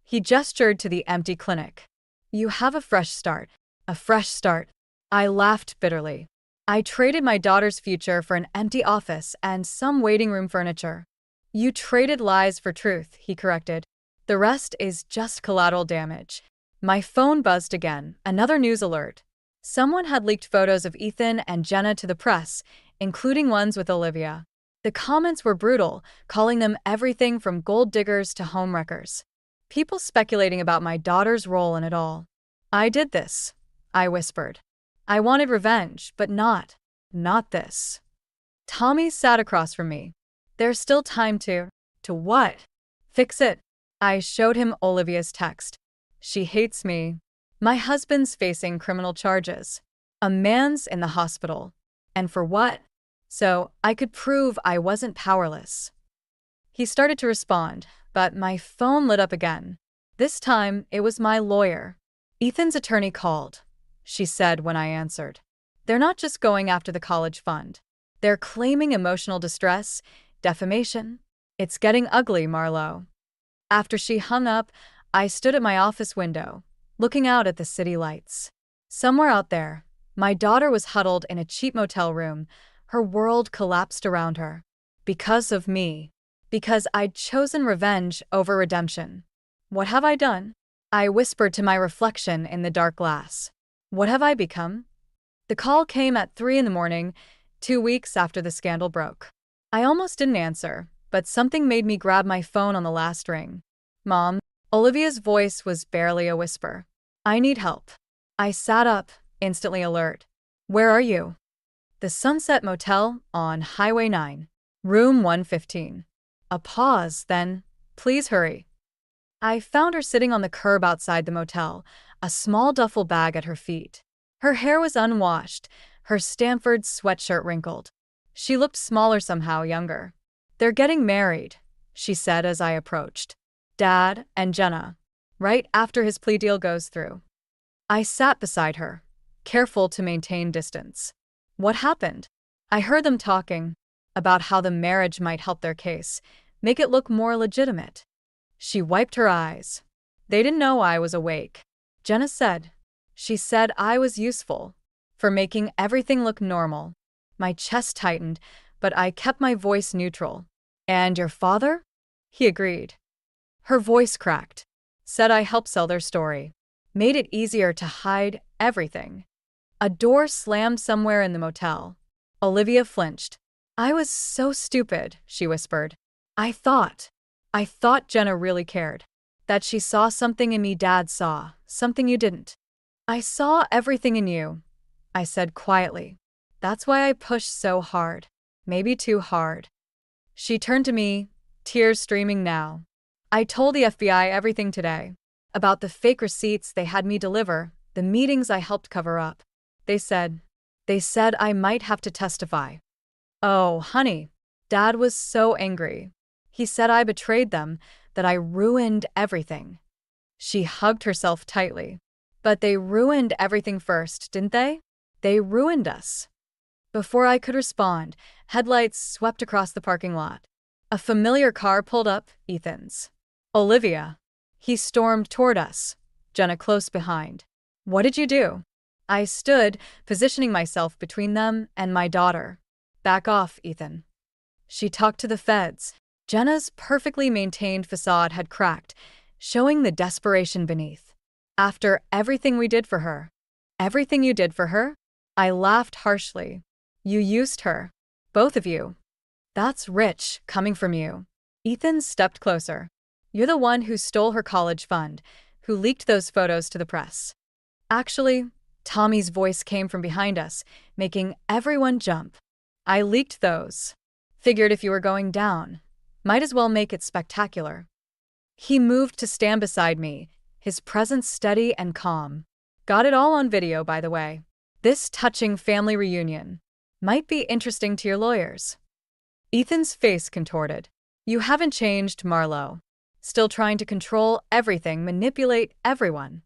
He gestured to the empty clinic. "You have a fresh start. A fresh start." I laughed bitterly. "I traded my daughter's future for an empty office and some waiting room furniture." "You traded lies for truth," he corrected. "The rest is just collateral damage." My phone buzzed again, another news alert. Someone had leaked photos of Ethan and Jenna to the press, including ones with Olivia. The comments were brutal, calling them everything from gold diggers to homewreckers. People speculating about my daughter's role in it all. "I did this," I whispered. "I wanted revenge, but not this." Tommy sat across from me. "There's still time to what? Fix it." I showed him Olivia's text. "She hates me. My husband's facing criminal charges. A man's in the hospital. And for what?" So I could prove I wasn't powerless. He started to respond, but my phone lit up again. This time, it was my lawyer. "Ethan's attorney called," she said when I answered. "They're not just going after the college fund. They're claiming emotional distress, defamation. It's getting ugly, Marlo." After she hung up, I stood at my office window, looking out at the city lights. Somewhere out there, my daughter was huddled in a cheap motel room. Her world collapsed around her. Because of me. Because I'd chosen revenge over redemption. What have I done? I whispered to my reflection in the dark glass. What have I become? The call came at 3 in the morning, 2 weeks after the scandal broke. I almost didn't answer, but something made me grab my phone on the last ring. "Mom." Olivia's voice was barely a whisper. "I need help." I sat up, instantly alert. "Where are you?" "The Sunset Motel on Highway 9, room 115. A pause, then, "Please hurry." I found her sitting on the curb outside the motel, a small duffel bag at her feet. Her hair was unwashed, her Stanford sweatshirt wrinkled. She looked smaller somehow, younger. "They're getting married," she said as I approached. "Dad and Jenna. Right after his plea deal goes through." I sat beside her, careful to maintain distance. "What happened?" "I heard them talking about how the marriage might help their case, make it look more legitimate." She wiped her eyes. "They didn't know I was awake." Jenna said. "She said I was useful for making everything look normal." My chest tightened, but I kept my voice neutral. "And your father?" He agreed. Her voice cracked. "Said I helped sell their story. Made it easier to hide everything." A door slammed somewhere in the motel. Olivia flinched. "I was so stupid," she whispered. I thought Jenna really cared. That she saw something in me Dad saw, something you didn't." "I saw everything in you," I said quietly. "That's why I pushed so hard. Maybe too hard." She turned to me, tears streaming now. "I told the FBI everything today. About the fake receipts they had me deliver, the meetings I helped cover up. They said I might have to testify." "Oh, honey." Dad was so angry. He said I betrayed them, that I ruined everything. She hugged herself tightly. "But they ruined everything first, didn't they? They ruined us." Before I could respond, headlights swept across the parking lot. A familiar car pulled up, Ethan's. "Olivia." He stormed toward us, Jenna close behind. "What did you do?" I stood, positioning myself between them and my daughter. Back off, Ethan. She talked to the feds. Jenna's perfectly maintained facade had cracked, showing the desperation beneath. After everything we did for her. Everything you did for her? I laughed harshly. You used her. Both of you. That's rich, coming from you. Ethan stepped closer. You're the one who stole her college fund, who leaked those photos to the press. Actually, Tommy's voice came from behind us, making everyone jump. I leaked those. Figured if you were going down, might as well make it spectacular. He moved to stand beside me, his presence steady and calm. Got it all on video, by the way. This touching family reunion might be interesting to your lawyers. Ethan's face contorted. You haven't changed, Marlo. Still trying to control everything, manipulate everyone.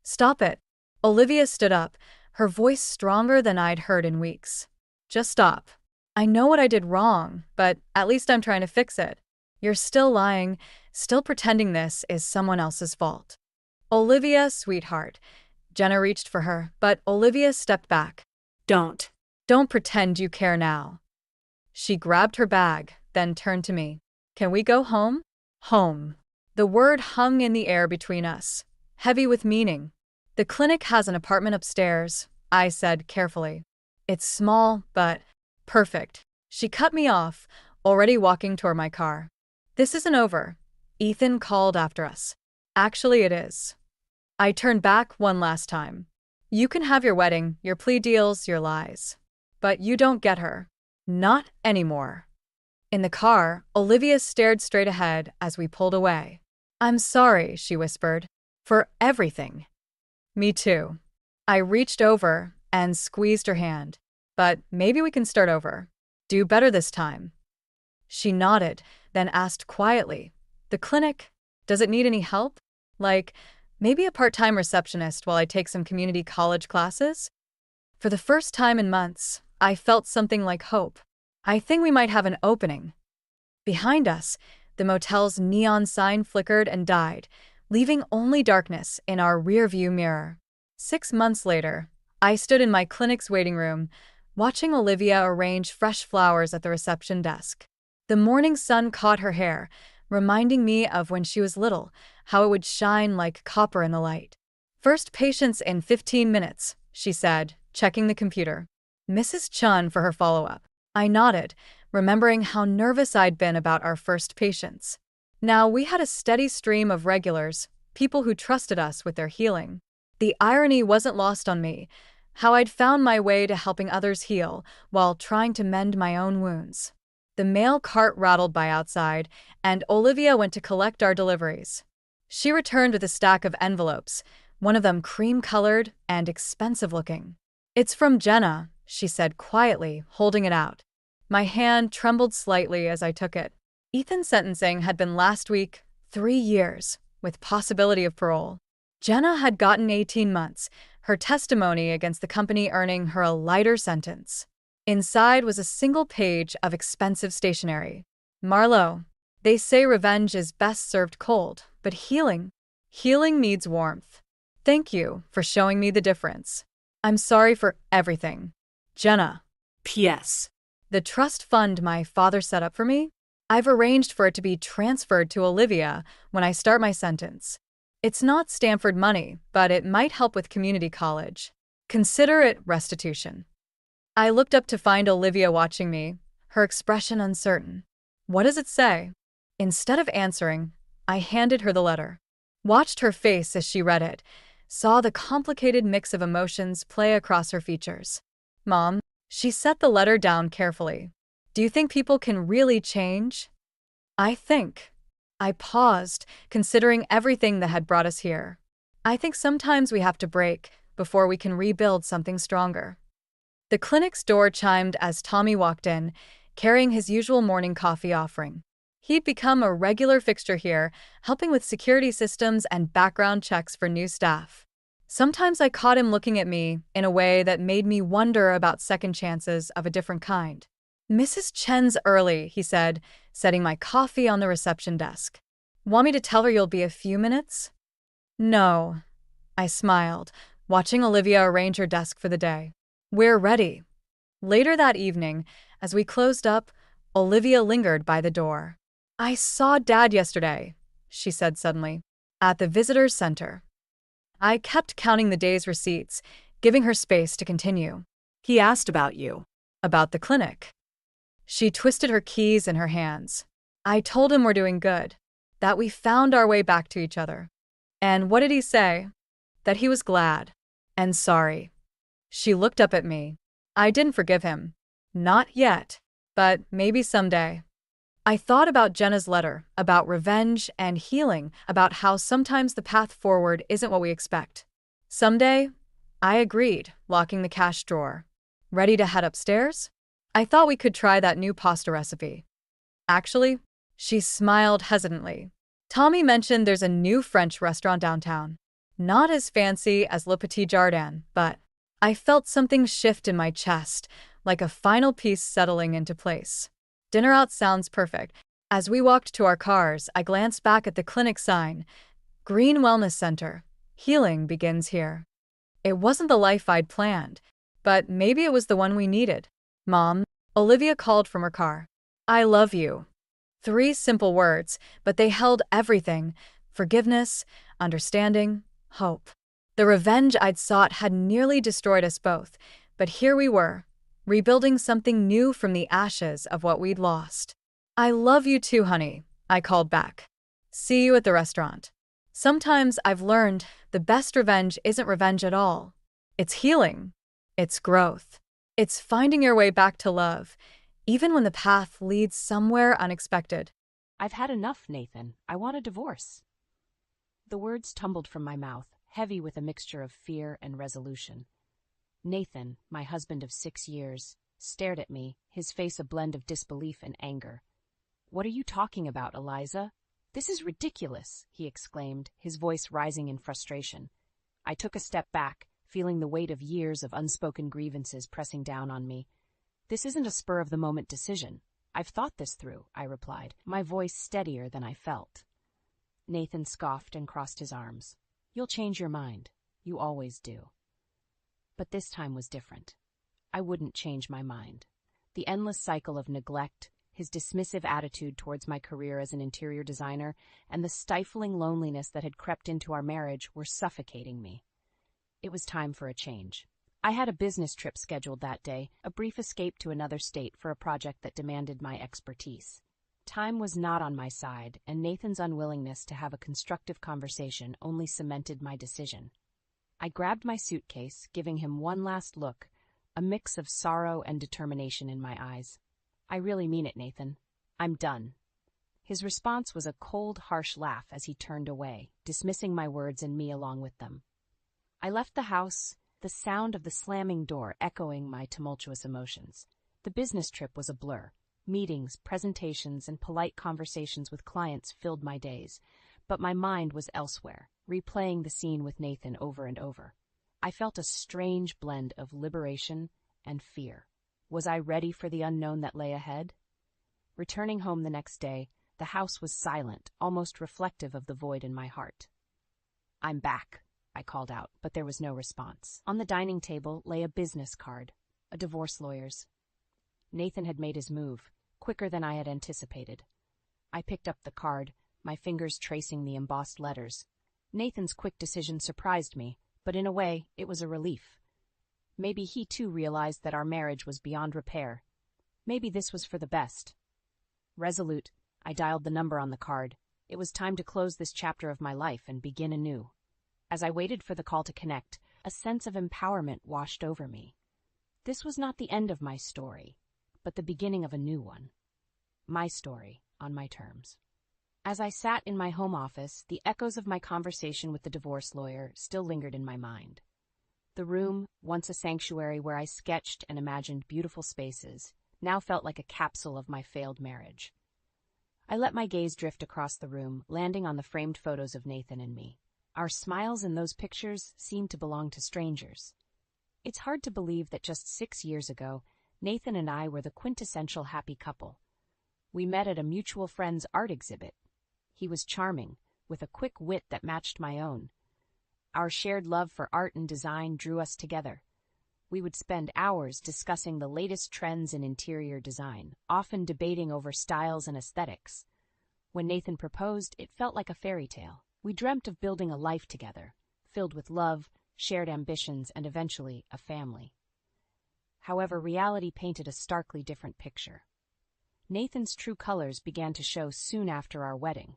Stop it. Olivia stood up, her voice stronger than I'd heard in weeks. Just stop. I know what I did wrong, but at least I'm trying to fix it. You're still lying, still pretending this is someone else's fault. Olivia, sweetheart. Jenna reached for her, but Olivia stepped back. Don't. Don't pretend you care now. She grabbed her bag, then turned to me. Can we go home? Home. The word hung in the air between us, heavy with meaning. The clinic has an apartment upstairs, I said carefully. It's small, but perfect. She cut me off, already walking toward my car. This isn't over. Ethan called after us. Actually, it is. I turned back one last time. You can have your wedding, your plea deals, your lies. But you don't get her. Not anymore. In the car, Olivia stared straight ahead as we pulled away. I'm sorry, she whispered. For everything. Me too. I reached over and squeezed her hand. But maybe we can start over. Do better this time. She nodded, then asked quietly, the clinic, does it need any help? Like, maybe a part-time receptionist while I take some community college classes? For the first time in months, I felt something like hope. I think we might have an opening. Behind us, the motel's neon sign flickered and died, leaving only darkness in our rearview mirror. 6 months later, I stood in my clinic's waiting room, watching Olivia arrange fresh flowers at the reception desk. The morning sun caught her hair, reminding me of when she was little, how it would shine like copper in the light. First patients in 15 minutes, she said, checking the computer. Mrs. Chun for her follow-up. I nodded, remembering how nervous I'd been about our first patients. Now we had a steady stream of regulars, people who trusted us with their healing. The irony wasn't lost on me, how I'd found my way to helping others heal while trying to mend my own wounds. The mail cart rattled by outside, and Olivia went to collect our deliveries. She returned with a stack of envelopes, one of them cream-colored and expensive-looking. It's from Jenna, she said quietly, holding it out. My hand trembled slightly as I took it. Ethan's sentencing had been last week, 3 years, with possibility of parole. Jenna had gotten 18 months, her testimony against the company earning her a lighter sentence. Inside was a single page of expensive stationery. Marlo, they say revenge is best served cold, but healing needs warmth. Thank you for showing me the difference. I'm sorry for everything. Jenna. P.S. The trust fund my father set up for me? I've arranged for it to be transferred to Olivia when I start my sentence. It's not Stanford money, but it might help with community college. Consider it restitution. I looked up to find Olivia watching me, her expression uncertain. What does it say? Instead of answering, I handed her the letter. Watched her face as she read it, saw the complicated mix of emotions play across her features. Mom, she set the letter down carefully. Do you think people can really change? I think. I paused, considering everything that had brought us here. I think sometimes we have to break before we can rebuild something stronger. The clinic's door chimed as Tommy walked in, carrying his usual morning coffee offering. He'd become a regular fixture here, helping with security systems and background checks for new staff. Sometimes I caught him looking at me in a way that made me wonder about second chances of a different kind. Mrs. Chen's early, he said, setting my coffee on the reception desk. Want me to tell her you'll be a few minutes? No. I smiled, watching Olivia arrange her desk for the day. We're ready. Later that evening, as we closed up, Olivia lingered by the door. I saw Dad yesterday, she said suddenly, at the visitor's center. I kept counting the day's receipts, giving her space to continue. He asked about you. About the clinic. She twisted her keys in her hands. I told him we're doing good, that we found our way back to each other. And what did he say? That he was glad. And sorry. She looked up at me. I didn't forgive him. Not yet, but maybe someday. I thought about Jenna's letter, about revenge and healing, about how sometimes the path forward isn't what we expect. Someday, I agreed, locking the cash drawer. Ready to head upstairs? I thought we could try that new pasta recipe. Actually, she smiled hesitantly. Tommy mentioned there's a new French restaurant downtown. Not as fancy as Le Petit Jardin, but I felt something shift in my chest, like a final piece settling into place. Dinner out sounds perfect. As we walked to our cars, I glanced back at the clinic sign. Green Wellness Center. Healing begins here. It wasn't the life I'd planned, but maybe it was the one we needed. Mom, Olivia called from her car. I love you. 3 simple words, but they held everything: forgiveness, understanding, hope. The revenge I'd sought had nearly destroyed us both, but here we were, rebuilding something new from the ashes of what we'd lost. I love you too, honey, I called back. See you at the restaurant. Sometimes I've learned the best revenge isn't revenge at all. It's healing. It's growth. It's finding your way back to love, even when the path leads somewhere unexpected. I've had enough, Nathan. I want a divorce. The words tumbled from my mouth, heavy with a mixture of fear and resolution. Nathan, my husband of 6 years, stared at me, his face a blend of disbelief and anger. What are you talking about, Eliza? This is ridiculous, he exclaimed, his voice rising in frustration. I took a step back, feeling the weight of years of unspoken grievances pressing down on me. This isn't a spur-of-the-moment decision. I've thought this through, I replied, my voice steadier than I felt. Nathan scoffed and crossed his arms. You'll change your mind. You always do. But this time was different. I wouldn't change my mind. The endless cycle of neglect, his dismissive attitude towards my career as an interior designer, and the stifling loneliness that had crept into our marriage were suffocating me. It was time for a change. I had a business trip scheduled that day, a brief escape to another state for a project that demanded my expertise. Time was not on my side, and Nathan's unwillingness to have a constructive conversation only cemented my decision. I grabbed my suitcase, giving him one last look, a mix of sorrow and determination in my eyes. I really mean it, Nathan. I'm done. His response was a cold, harsh laugh as he turned away, dismissing my words and me along with them. I left the house, the sound of the slamming door echoing my tumultuous emotions. The business trip was a blur. Meetings, presentations, and polite conversations with clients filled my days, but my mind was elsewhere, replaying the scene with Nathan over and over. I felt a strange blend of liberation and fear. Was I ready for the unknown that lay ahead? Returning home the next day, the house was silent, almost reflective of the void in my heart. I'm back, I called out, but there was no response. On the dining table lay a business card, a divorce lawyer's. Nathan had made his move, quicker than I had anticipated. I picked up the card, my fingers tracing the embossed letters. Nathan's quick decision surprised me, but in a way, it was a relief. Maybe he too realized that our marriage was beyond repair. Maybe this was for the best. Resolute, I dialed the number on the card. It was time to close this chapter of my life and begin anew. As I waited for the call to connect, a sense of empowerment washed over me. This was not the end of my story, but the beginning of a new one. My story, on my terms. As I sat in my home office, the echoes of my conversation with the divorce lawyer still lingered in my mind. The room, once a sanctuary where I sketched and imagined beautiful spaces, now felt like a capsule of my failed marriage. I let my gaze drift across the room, landing on the framed photos of Nathan and me. Our smiles in those pictures seemed to belong to strangers. It's hard to believe that just 6 years ago, Nathan and I were the quintessential happy couple. We met at a mutual friend's art exhibit. He was charming, with a quick wit that matched my own. Our shared love for art and design drew us together. We would spend hours discussing the latest trends in interior design, often debating over styles and aesthetics. When Nathan proposed, it felt like a fairy tale. We dreamt of building a life together, filled with love, shared ambitions, and eventually a family. However, reality painted a starkly different picture. Nathan's true colors began to show soon after our wedding.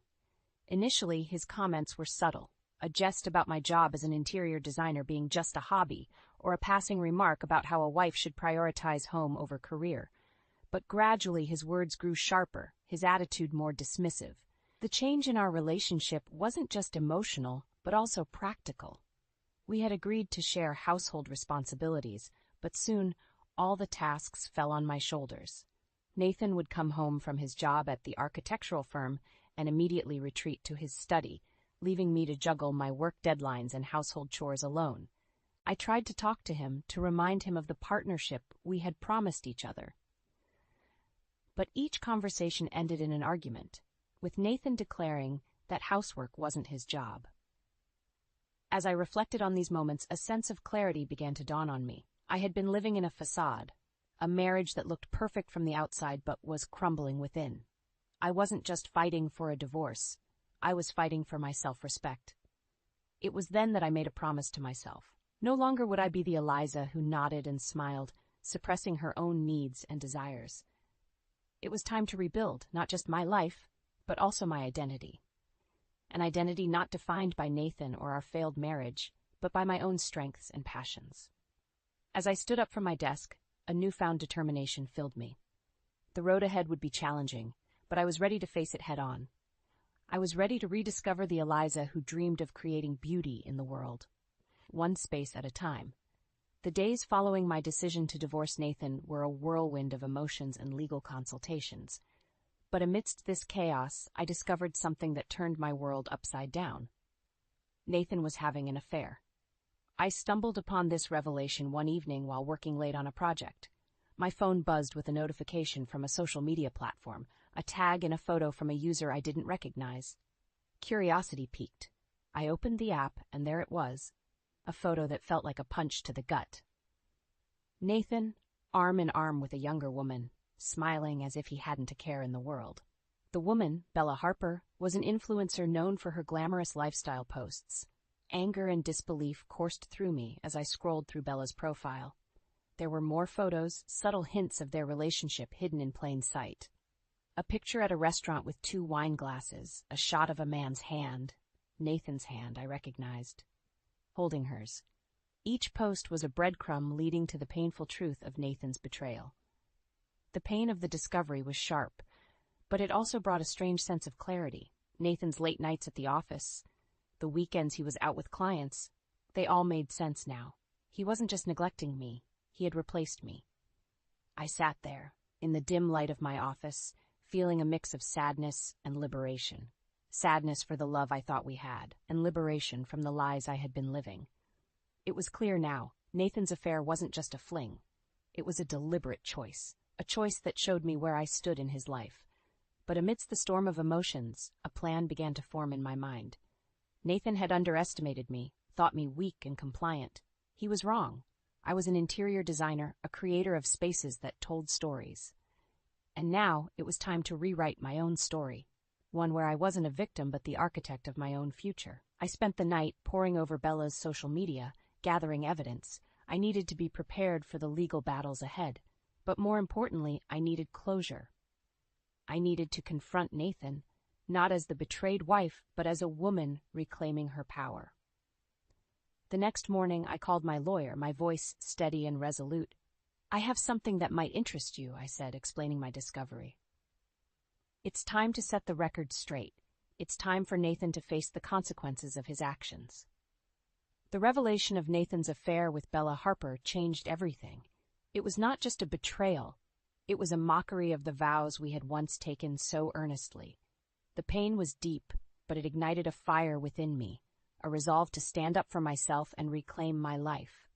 Initially, his comments were subtle, a jest about my job as an interior designer being just a hobby, or a passing remark about how a wife should prioritize home over career. But gradually his words grew sharper, his attitude more dismissive. The change in our relationship wasn't just emotional, but also practical. We had agreed to share household responsibilities, but soon all the tasks fell on my shoulders. Nathan would come home from his job at the architectural firm and immediately retreat to his study, leaving me to juggle my work deadlines and household chores alone. I tried to talk to him, to remind him of the partnership we had promised each other. But each conversation ended in an argument, with Nathan declaring that housework wasn't his job. As I reflected on these moments, a sense of clarity began to dawn on me. I had been living in a facade, a marriage that looked perfect from the outside but was crumbling within. I wasn't just fighting for a divorce. I was fighting for my self-respect. It was then that I made a promise to myself. No longer would I be the Eliza who nodded and smiled, suppressing her own needs and desires. It was time to rebuild, not just my life, but also my identity. An identity not defined by Nathan or our failed marriage, but by my own strengths and passions. As I stood up from my desk, a newfound determination filled me. The road ahead would be challenging, but I was ready to face it head-on. I was ready to rediscover the Eliza who dreamed of creating beauty in the world, one space at a time. The days following my decision to divorce Nathan were a whirlwind of emotions and legal consultations. But amidst this chaos, I discovered something that turned my world upside down. Nathan was having an affair. I stumbled upon this revelation one evening while working late on a project. My phone buzzed with a notification from a social media platform, a tag and a photo from a user I didn't recognize. Curiosity piqued. I opened the app, and there it was, a photo that felt like a punch to the gut. Nathan, arm in arm with a younger woman, smiling as if he hadn't a care in the world. The woman, Bella Harper, was an influencer known for her glamorous lifestyle posts. Anger and disbelief coursed through me as I scrolled through Bella's profile. There were more photos, subtle hints of their relationship hidden in plain sight. A picture at a restaurant with 2 wine glasses, a shot of a man's hand, Nathan's hand I recognized, holding hers. Each post was a breadcrumb leading to the painful truth of Nathan's betrayal. The pain of the discovery was sharp, but it also brought a strange sense of clarity. Nathan's late nights at the office, the weekends he was out with clients, they all made sense now. He wasn't just neglecting me, he had replaced me. I sat there, in the dim light of my office, feeling a mix of sadness and liberation. Sadness for the love I thought we had, and liberation from the lies I had been living. It was clear now, Nathan's affair wasn't just a fling. It was a deliberate choice, a choice that showed me where I stood in his life. But amidst the storm of emotions, a plan began to form in my mind. Nathan had underestimated me, thought me weak and compliant. He was wrong. I was an interior designer, a creator of spaces that told stories. And now it was time to rewrite my own story, one where I wasn't a victim but the architect of my own future. I spent the night poring over Bella's social media, gathering evidence. I needed to be prepared for the legal battles ahead. But more importantly, I needed closure. I needed to confront Nathan, not as the betrayed wife, but as a woman reclaiming her power. The next morning, I called my lawyer, my voice steady and resolute. "I have something that might interest you," I said, explaining my discovery. "It's time to set the record straight. It's time for Nathan to face the consequences of his actions." The revelation of Nathan's affair with Bella Harper changed everything. It was not just a betrayal. It was a mockery of the vows we had once taken so earnestly. The pain was deep, but it ignited a fire within me, a resolve to stand up for myself and reclaim my life.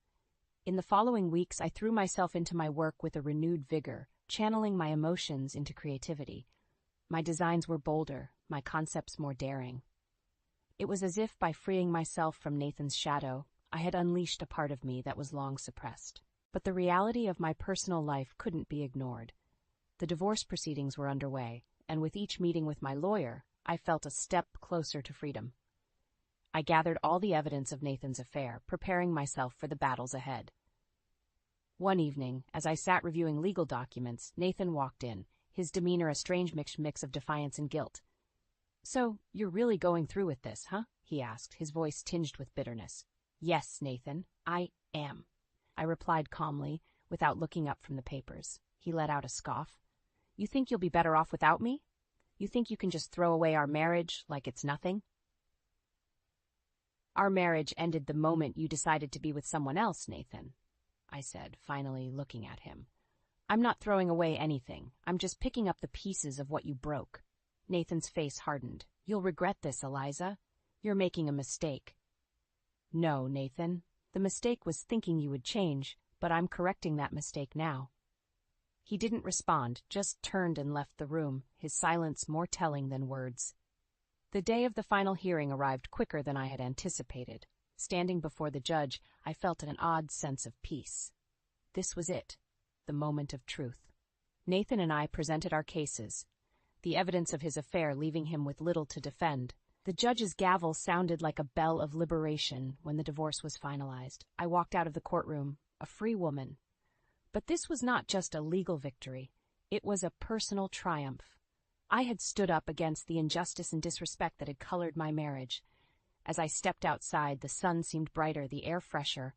In the following weeks, I threw myself into my work with a renewed vigor, channeling my emotions into creativity. My designs were bolder, my concepts more daring. It was as if by freeing myself from Nathan's shadow, I had unleashed a part of me that was long suppressed. But the reality of my personal life couldn't be ignored. The divorce proceedings were underway, and with each meeting with my lawyer, I felt a step closer to freedom. I gathered all the evidence of Nathan's affair, preparing myself for the battles ahead. One evening, as I sat reviewing legal documents, Nathan walked in, his demeanor a strange mix of defiance and guilt. "So, you're really going through with this, huh?" he asked, his voice tinged with bitterness. "Yes, Nathan, I am," I replied calmly, without looking up from the papers. He let out a scoff. "You think you'll be better off without me? You think you can just throw away our marriage like it's nothing?" "Our marriage ended the moment you decided to be with someone else, Nathan," I said, finally looking at him. "I'm not throwing away anything. I'm just picking up the pieces of what you broke." Nathan's face hardened. "You'll regret this, Eliza. You're making a mistake." "No, Nathan. The mistake was thinking you would change, but I'm correcting that mistake now." He didn't respond, just turned and left the room, his silence more telling than words. The day of the final hearing arrived quicker than I had anticipated. Standing before the judge, I felt an odd sense of peace. This was it, the moment of truth. Nathan and I presented our cases, the evidence of his affair leaving him with little to defend. The judge's gavel sounded like a bell of liberation when the divorce was finalized. I walked out of the courtroom, a free woman. But this was not just a legal victory. It was a personal triumph. I had stood up against the injustice and disrespect that had colored my marriage. As I stepped outside, the sun seemed brighter, the air fresher.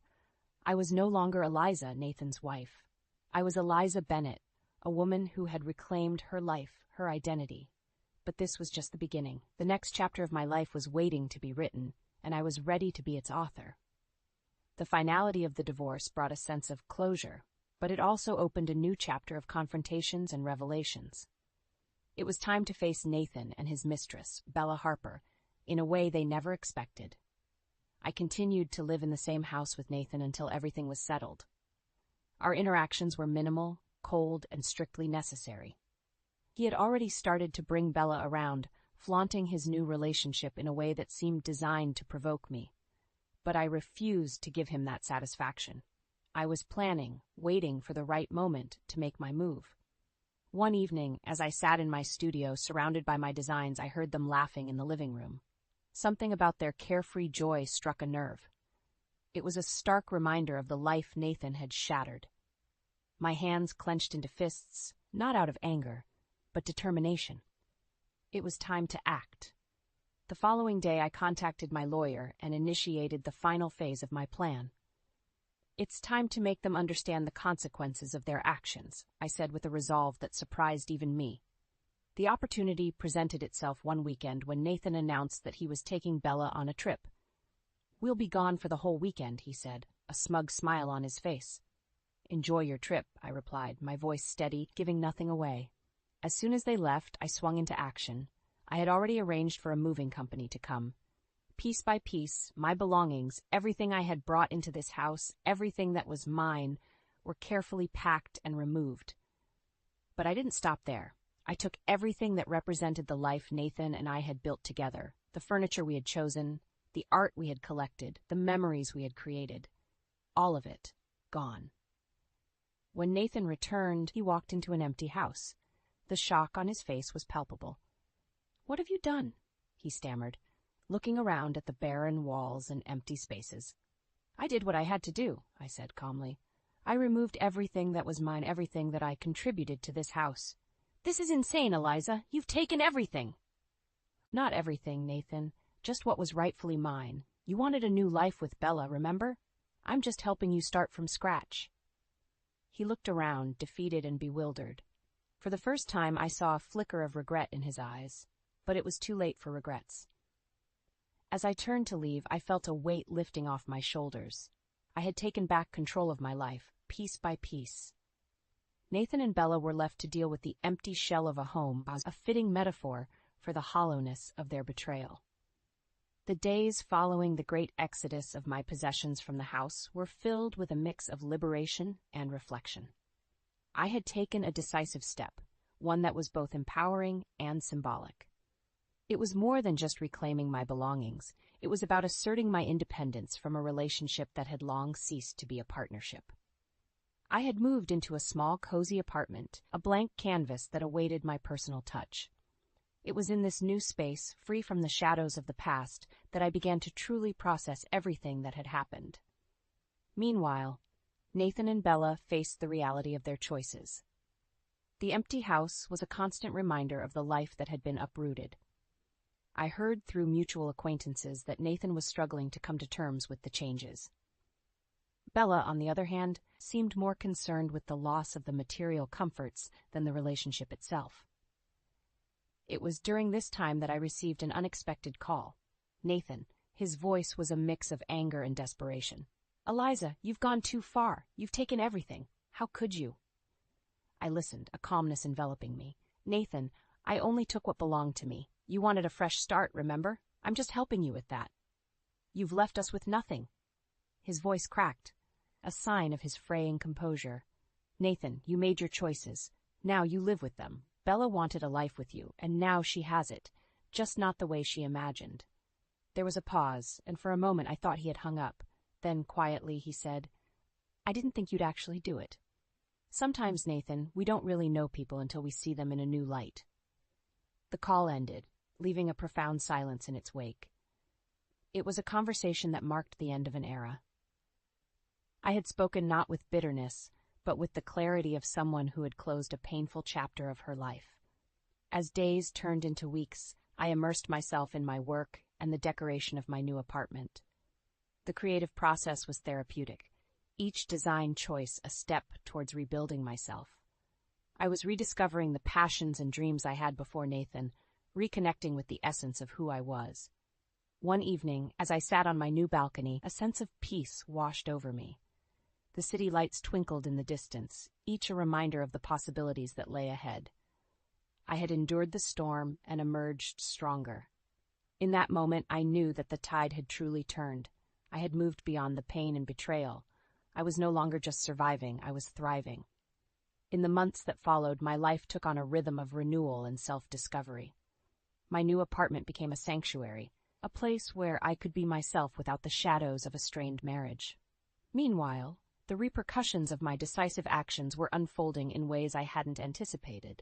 I was no longer Eliza, Nathan's wife. I was Eliza Bennett, a woman who had reclaimed her life, her identity. But this was just the beginning. The next chapter of my life was waiting to be written, and I was ready to be its author. The finality of the divorce brought a sense of closure, but it also opened a new chapter of confrontations and revelations. It was time to face Nathan and his mistress, Bella Harper, in a way they never expected. I continued to live in the same house with Nathan until everything was settled. Our interactions were minimal, cold, and strictly necessary. He had already started to bring Bella around, flaunting his new relationship in a way that seemed designed to provoke me. But I refused to give him that satisfaction. I was planning, waiting for the right moment to make my move. One evening, as I sat in my studio surrounded by my designs, I heard them laughing in the living room. Something about their carefree joy struck a nerve. It was a stark reminder of the life Nathan had shattered. My hands clenched into fists, not out of anger, but determination. It was time to act. The following day, I contacted my lawyer and initiated the final phase of my plan. "It's time to make them understand the consequences of their actions," I said with a resolve that surprised even me. The opportunity presented itself one weekend when Nathan announced that he was taking Bella on a trip. "We'll be gone for the whole weekend," he said, a smug smile on his face. "Enjoy your trip," I replied, my voice steady, giving nothing away. As soon as they left, I swung into action. I had already arranged for a moving company to come. Piece by piece, my belongings, everything I had brought into this house, everything that was mine, were carefully packed and removed. But I didn't stop there. I took everything that represented the life Nathan and I had built together, the furniture we had chosen, the art we had collected, the memories we had created. All of it, gone. When Nathan returned, he walked into an empty house. The shock on his face was palpable. "What have you done?" he stammered, looking around at the barren walls and empty spaces. "I did what I had to do," I said calmly. "I removed everything that was mine, everything that I contributed to this house." "This is insane, Eliza. You've taken everything." "Not everything, Nathan. Just what was rightfully mine. You wanted a new life with Bella, remember? I'm just helping you start from scratch." He looked around, defeated and bewildered. For the first time, I saw a flicker of regret in his eyes, but it was too late for regrets. As I turned to leave, I felt a weight lifting off my shoulders. I had taken back control of my life, piece by piece. Nathan and Bella were left to deal with the empty shell of a home, a fitting metaphor for the hollowness of their betrayal. The days following the great exodus of my possessions from the house were filled with a mix of liberation and reflection. I had taken a decisive step, one that was both empowering and symbolic. It was more than just reclaiming my belongings. It was about asserting my independence from a relationship that had long ceased to be a partnership. I had moved into a small, cozy apartment, a blank canvas that awaited my personal touch. It was in this new space, free from the shadows of the past, that I began to truly process everything that had happened. Meanwhile, Nathan and Bella faced the reality of their choices. The empty house was a constant reminder of the life that had been uprooted. I heard through mutual acquaintances that Nathan was struggling to come to terms with the changes. Bella, on the other hand, seemed more concerned with the loss of the material comforts than the relationship itself. It was during this time that I received an unexpected call. Nathan. His voice was a mix of anger and desperation. "Eliza, you've gone too far. You've taken everything. How could you?" I listened, a calmness enveloping me. "Nathan, I only took what belonged to me. You wanted a fresh start, remember? I'm just helping you with that. You've left us with nothing." His voice cracked, a sign of his fraying composure. "Nathan, you made your choices. Now you live with them. Bella wanted a life with you, and now she has it, just not the way she imagined." There was a pause, and for a moment I thought he had hung up. Then, quietly, he said, "I didn't think you'd actually do it. Sometimes, Nathan, we don't really know people until we see them in a new light." The call ended, leaving a profound silence in its wake. It was a conversation that marked the end of an era. I had spoken not with bitterness, but with the clarity of someone who had closed a painful chapter of her life. As days turned into weeks, I immersed myself in my work and the decoration of my new apartment. The creative process was therapeutic, each design choice a step towards rebuilding myself. I was rediscovering the passions and dreams I had before Nathan, reconnecting with the essence of who I was. One evening, as I sat on my new balcony, a sense of peace washed over me. The city lights twinkled in the distance, each a reminder of the possibilities that lay ahead. I had endured the storm and emerged stronger. In that moment, I knew that the tide had truly turned. I had moved beyond the pain and betrayal. I was no longer just surviving, I was thriving. In the months that followed, my life took on a rhythm of renewal and self-discovery. My new apartment became a sanctuary, a place where I could be myself without the shadows of a strained marriage. Meanwhile, the repercussions of my decisive actions were unfolding in ways I hadn't anticipated.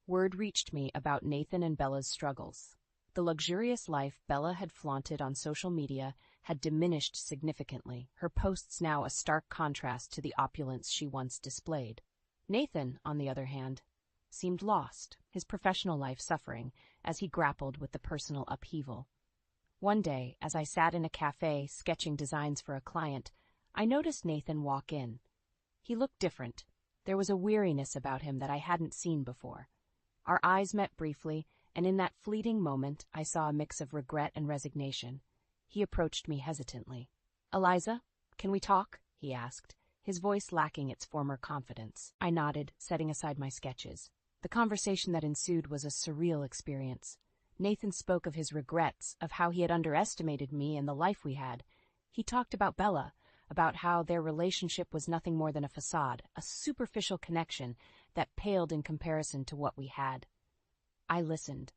Word reached me about Nathan and Bella's struggles. The luxurious life Bella had flaunted on social media had diminished significantly, her posts now a stark contrast to the opulence she once displayed. Nathan, on the other hand, seemed lost, his professional life suffering, as he grappled with the personal upheaval. One day, as I sat in a cafe sketching designs for a client, I noticed Nathan walk in. He looked different. There was a weariness about him that I hadn't seen before. Our eyes met briefly, and in that fleeting moment, I saw a mix of regret and resignation. He approached me hesitantly. "Eliza, can we talk?" he asked, his voice lacking its former confidence. I nodded, setting aside my sketches. The conversation that ensued was a surreal experience. Nathan spoke of his regrets, of how he had underestimated me and the life we had. He talked about Bella, about how their relationship was nothing more than a facade, a superficial connection that paled in comparison to what we had. I listened,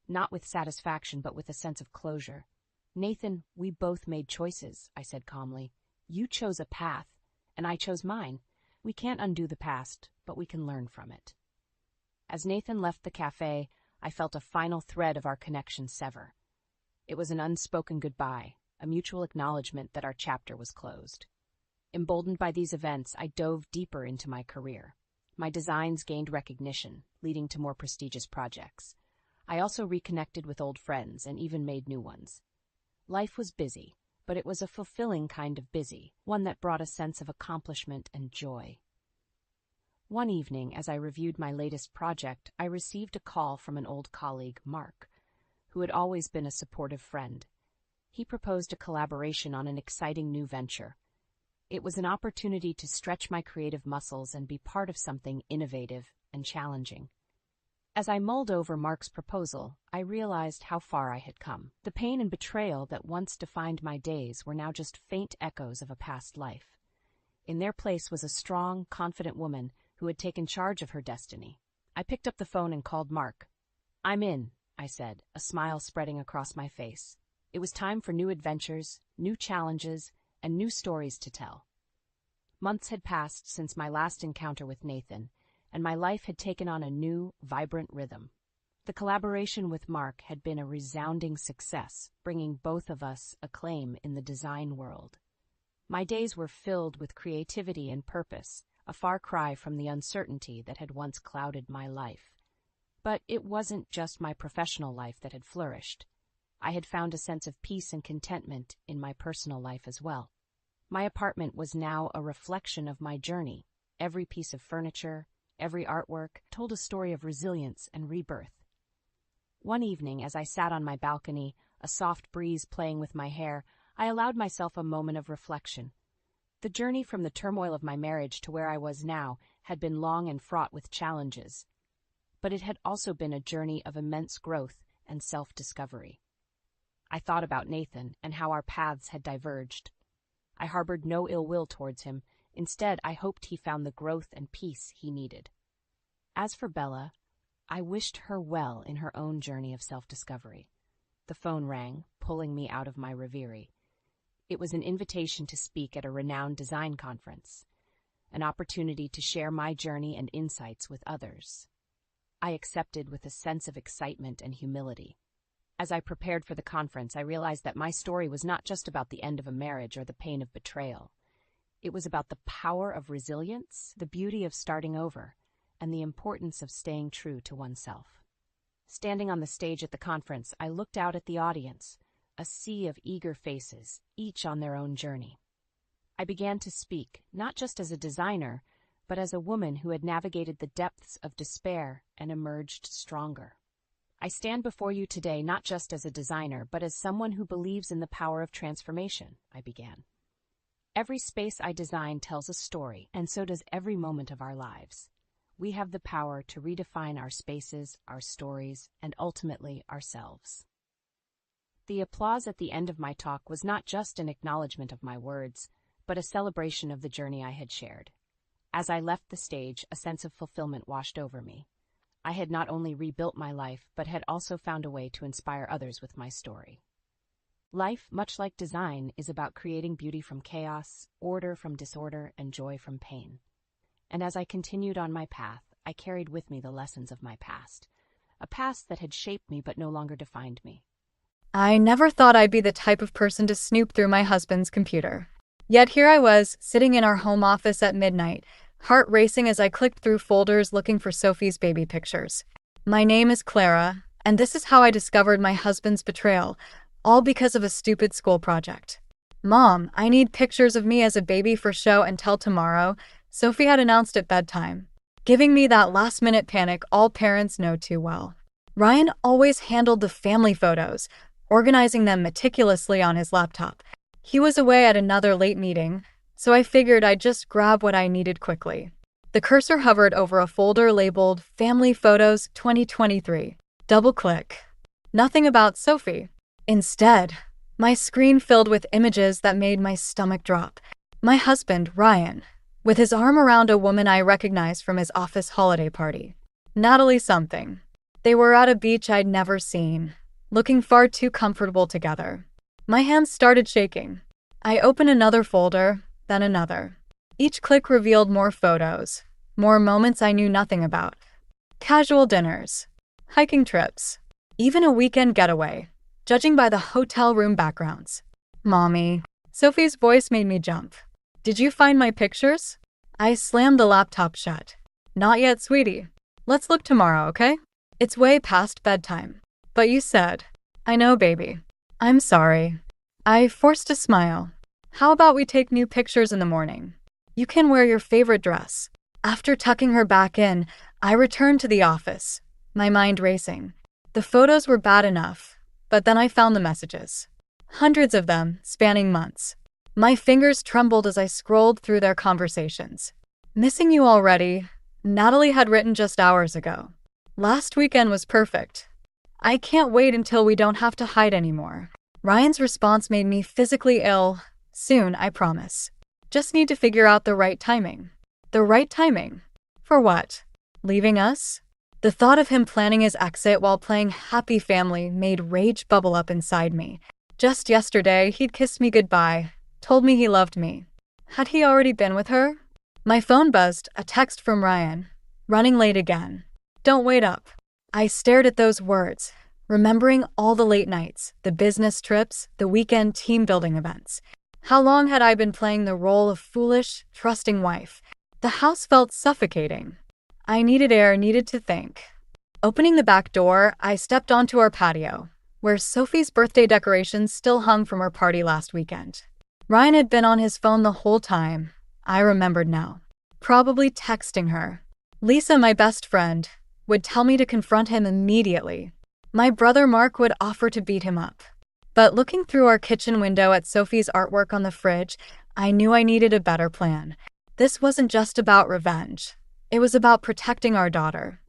not with satisfaction but with a sense of closure. "Nathan, we both made choices," I said calmly. "You chose a path, and I chose mine. We can't undo the past, but we can learn from it." As Nathan left the cafe, I felt a final thread of our connection sever. It was an unspoken goodbye, a mutual acknowledgement that our chapter was closed. Emboldened by these events, I dove deeper into my career. My designs gained recognition, leading to more prestigious projects. I also reconnected with old friends and even made new ones. Life was busy, but it was a fulfilling kind of busy, one that brought a sense of accomplishment and joy. One evening, as I reviewed my latest project, I received a call from an old colleague, Mark, who had always been a supportive friend. He proposed a collaboration on an exciting new venture. It was an opportunity to stretch my creative muscles and be part of something innovative and challenging. As I mulled over Mark's proposal, I realized how far I had come. The pain and betrayal that once defined my days were now just faint echoes of a past life. In their place was a strong, confident woman who had taken charge of her destiny. I picked up the phone and called Mark. "I'm in," I said, a smile spreading across my face. It was time for new adventures, new challenges, and new stories to tell. Months had passed since my last encounter with Nathan, and my life had taken on a new, vibrant rhythm. The collaboration with Mark had been a resounding success, bringing both of us acclaim in the design world. My days were filled with creativity and purpose, a far cry from the uncertainty that had once clouded my life. But it wasn't just my professional life that had flourished. I had found a sense of peace and contentment in my personal life as well. My apartment was now a reflection of my journey. Every piece of furniture, every artwork told a story of resilience and rebirth. One evening, as I sat on my balcony, a soft breeze playing with my hair, I allowed myself a moment of reflection. The journey from the turmoil of my marriage to where I was now had been long and fraught with challenges, but it had also been a journey of immense growth and self-discovery. I thought about Nathan and how our paths had diverged. I harbored no ill will towards him. Instead, I hoped he found the growth and peace he needed. As for Bella, I wished her well in her own journey of self-discovery. The phone rang, pulling me out of my reverie. It was an invitation to speak at a renowned design conference, an opportunity to share my journey and insights with others. I accepted with a sense of excitement and humility. As I prepared for the conference, I realized that my story was not just about the end of a marriage or the pain of betrayal. It was about the power of resilience, the beauty of starting over, and the importance of staying true to oneself. Standing on the stage at the conference, I looked out at the audience, a sea of eager faces, each on their own journey. I began to speak, not just as a designer, but as a woman who had navigated the depths of despair and emerged stronger. I stand before you today not just as a designer, but as someone who believes in the power of transformation, I began. Every space I design tells a story, and so does every moment of our lives. We have the power to redefine our spaces, our stories, and ultimately ourselves. The applause at the end of my talk was not just an acknowledgement of my words, but a celebration of the journey I had shared. As I left the stage, a sense of fulfillment washed over me. I had not only rebuilt my life, but had also found a way to inspire others with my story. Life, much like design, is about creating beauty from chaos, order from disorder, and joy from pain. And as I continued on my path, I carried with me the lessons of my past, a past that had shaped me but no longer defined me. I never thought I'd be the type of person to snoop through my husband's computer. Yet here I was, sitting in our home office at midnight, heart racing as I clicked through folders looking for Sophie's baby pictures. My name is Clara, and this is how I discovered my husband's betrayal, all because of a stupid school project. Mom, I need pictures of me as a baby for show and tell tomorrow, Sophie had announced at bedtime, giving me that last-minute panic all parents know too well. Ryan always handled the family photos, organizing them meticulously on his laptop. He was away at another late meeting, so I figured I'd just grab what I needed quickly. The cursor hovered over a folder labeled Family Photos 2023. Double-click. Nothing about Sophie. Instead, my screen filled with images that made my stomach drop. My husband, Ryan, with his arm around a woman I recognized from his office holiday party. Natalie something. They were at a beach I'd never seen, looking far too comfortable together. My hands started shaking. I opened another folder, then another. Each click revealed more photos, more moments I knew nothing about. Casual dinners, hiking trips, even a weekend getaway, judging by the hotel room backgrounds. Mommy. Sophie's voice made me jump. Did you find my pictures? I slammed the laptop shut. Not yet, sweetie. Let's look tomorrow, okay? It's way past bedtime. But you said. I know, baby. I'm sorry. I forced a smile. How about we take new pictures in the morning? You can wear your favorite dress. After tucking her back in, I returned to the office, my mind racing. The photos were bad enough, but then I found the messages. Hundreds of them, spanning months. My fingers trembled as I scrolled through their conversations. Missing you already, Natalie had written just hours ago. Last weekend was perfect. I can't wait until we don't have to hide anymore. Ryan's response made me physically ill. Soon, I promise. Just need to figure out the right timing. The right timing? For what? Leaving us? The thought of him planning his exit while playing happy family made rage bubble up inside me. Just yesterday, he'd kissed me goodbye, told me he loved me. Had he already been with her? My phone buzzed, a text from Ryan. Running late again. Don't wait up. I stared at those words, remembering all the late nights, the business trips, the weekend team-building events. How long had I been playing the role of foolish, trusting wife? The house felt suffocating. I needed air, needed to think. Opening the back door, I stepped onto our patio, where Sophie's birthday decorations still hung from her party last weekend. Ryan had been on his phone the whole time. I remembered now. Probably texting her. Lisa, my best friend, would tell me to confront him immediately. My brother Mark would offer to beat him up. But looking through our kitchen window at Sophie's artwork on the fridge, I knew I needed a better plan. This wasn't just about revenge. It was about protecting our daughter.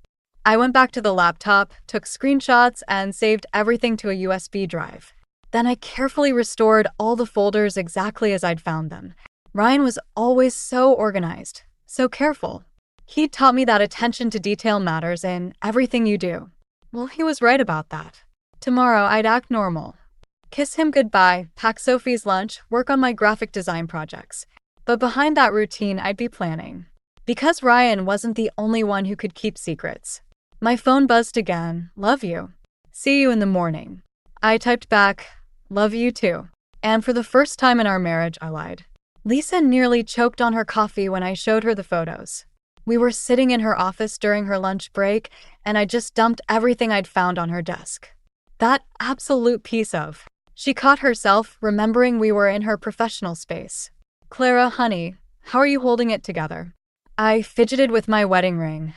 I went back to the laptop, took screenshots, and saved everything to a USB drive. Then I carefully restored all the folders exactly as I'd found them. Ryan was always so organized, so careful. He'd taught me that attention to detail matters in everything you do. Well, he was right about that. Tomorrow, I'd act normal. Kiss him goodbye, pack Sophie's lunch, work on my graphic design projects. But behind that routine, I'd be planning. Because Ryan wasn't the only one who could keep secrets. My phone buzzed again. Love you. See you in the morning. I typed back, love you too. And for the first time in our marriage, I lied. Lisa nearly choked on her coffee when I showed her the photos. We were sitting in her office during her lunch break, and I just dumped everything I'd found on her desk. That absolute piece of. She caught herself, remembering we were in her professional space. Clara, honey, how are you holding it together? I fidgeted with my wedding ring,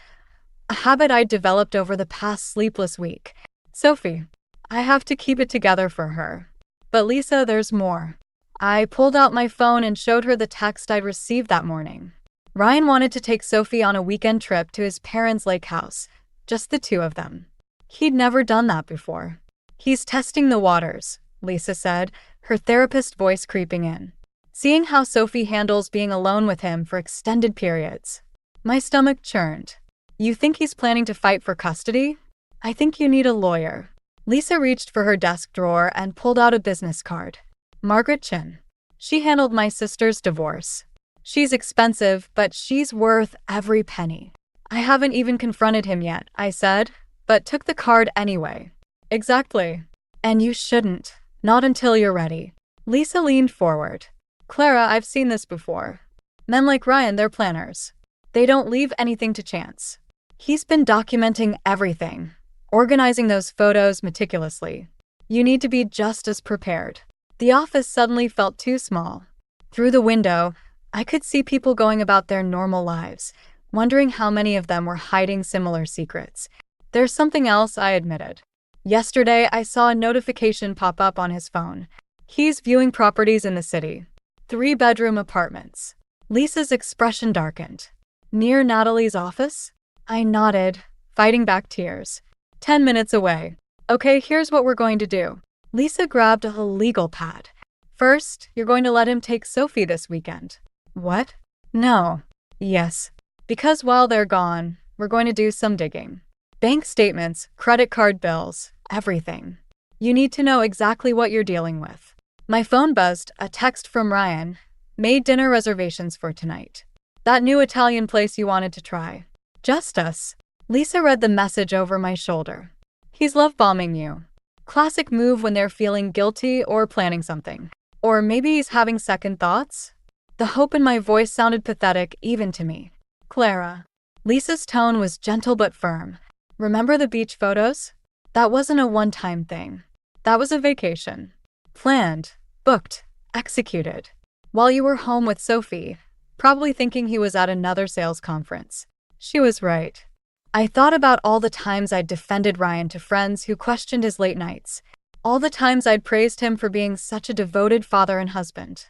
a habit I'd developed over the past sleepless week. Sophie, I have to keep it together for her. But Lisa, there's more. I pulled out my phone and showed her the text I'd received that morning. Ryan wanted to take Sophie on a weekend trip to his parents' lake house, just the two of them. He'd never done that before. He's testing the waters, Lisa said, her therapist voice creeping in. Seeing how Sophie handles being alone with him for extended periods. My stomach churned. You think he's planning to fight for custody? I think you need a lawyer. Lisa reached for her desk drawer and pulled out a business card. Margaret Chin. She handled my sister's divorce. She's expensive, but she's worth every penny. I haven't even confronted him yet, I said, but took the card anyway. Exactly. And you shouldn't. Not until you're ready. Lisa leaned forward. Clara, I've seen this before. Men like Ryan, they're planners. They don't leave anything to chance. He's been documenting everything, organizing those photos meticulously. You need to be just as prepared. The office suddenly felt too small. Through the window, I could see people going about their normal lives, wondering how many of them were hiding similar secrets. There's something else, I admitted. Yesterday, I saw a notification pop up on his phone. He's viewing properties in the city. 3-bedroom apartments. Lisa's expression darkened. Near Natalie's office? I nodded, fighting back tears. 10 minutes away. Okay, here's what we're going to do. Lisa grabbed a legal pad. First, you're going to let him take Sophie this weekend. What? No. Yes. Because while they're gone, we're going to do some digging. Bank statements, credit card bills, everything. You need to know exactly what you're dealing with. My phone buzzed, a text from Ryan. Made dinner reservations for tonight. That new Italian place you wanted to try. Just us. Lisa read the message over my shoulder. He's love-bombing you. Classic move when they're feeling guilty or planning something. Or maybe he's having second thoughts? The hope in my voice sounded pathetic even to me. Clara. Lisa's tone was gentle but firm. Remember the beach photos? That wasn't a one-time thing. That was a vacation. Planned, booked, executed. While you were home with Sophie, probably thinking he was at another sales conference. She was right. I thought about all the times I'd defended Ryan to friends who questioned his late nights. All the times I'd praised him for being such a devoted father and husband.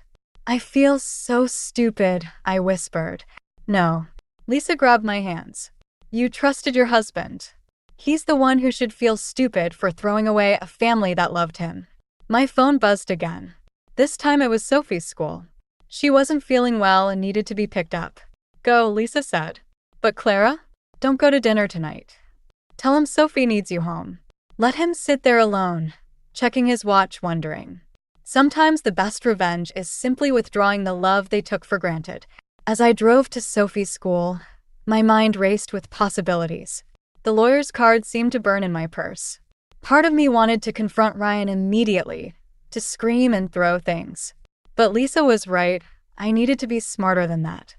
I feel so stupid, I whispered. No. Lisa grabbed my hands. You trusted your husband. He's the one who should feel stupid for throwing away a family that loved him. My phone buzzed again. This time it was Sophie's school. She wasn't feeling well and needed to be picked up. Go, Lisa said. But Clara? Don't go to dinner tonight. Tell him Sophie needs you home. Let him sit there alone, checking his watch, wondering. Sometimes the best revenge is simply withdrawing the love they took for granted. As I drove to Sophie's school, my mind raced with possibilities. The lawyer's card seemed to burn in my purse. Part of me wanted to confront Ryan immediately, to scream and throw things. But Lisa was right. I needed to be smarter than that.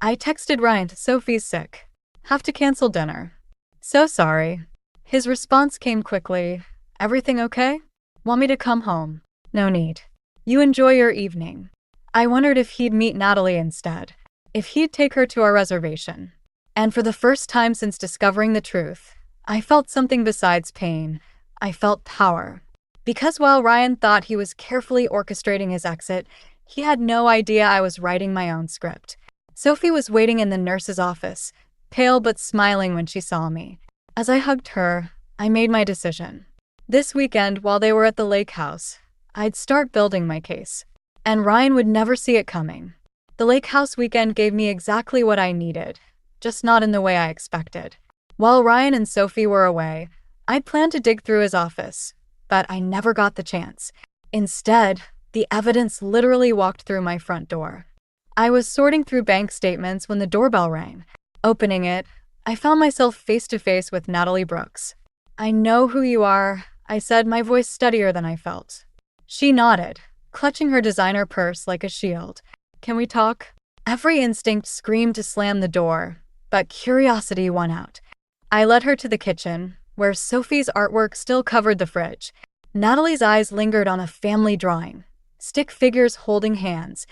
I texted Ryan, Sophie's sick. Have to cancel dinner. So sorry. His response came quickly. Everything okay? Want me to come home? No need. You enjoy your evening. I wondered if he'd meet Natalie instead. If he'd take her to our reservation. And for the first time since discovering the truth, I felt something besides pain. I felt power. Because while Ryan thought he was carefully orchestrating his exit, he had no idea I was writing my own script. Sophie was waiting in the nurse's office, pale but smiling when she saw me. As I hugged her, I made my decision. This weekend, while they were at the lake house, I'd start building my case. And Ryan would never see it coming. The lake house weekend gave me exactly what I needed, just not in the way I expected. While Ryan and Sophie were away, I'd planned to dig through his office, but I never got the chance. Instead, the evidence literally walked through my front door. I was sorting through bank statements when the doorbell rang. Opening it, I found myself face to face with Natalie Brooks. I know who you are, I said, my voice steadier than I felt. She nodded, clutching her designer purse like a shield. Can we talk? Every instinct screamed to slam the door, but curiosity won out. I led her to the kitchen, where Sophie's artwork still covered the fridge. Natalie's eyes lingered on a family drawing, stick figures holding hands,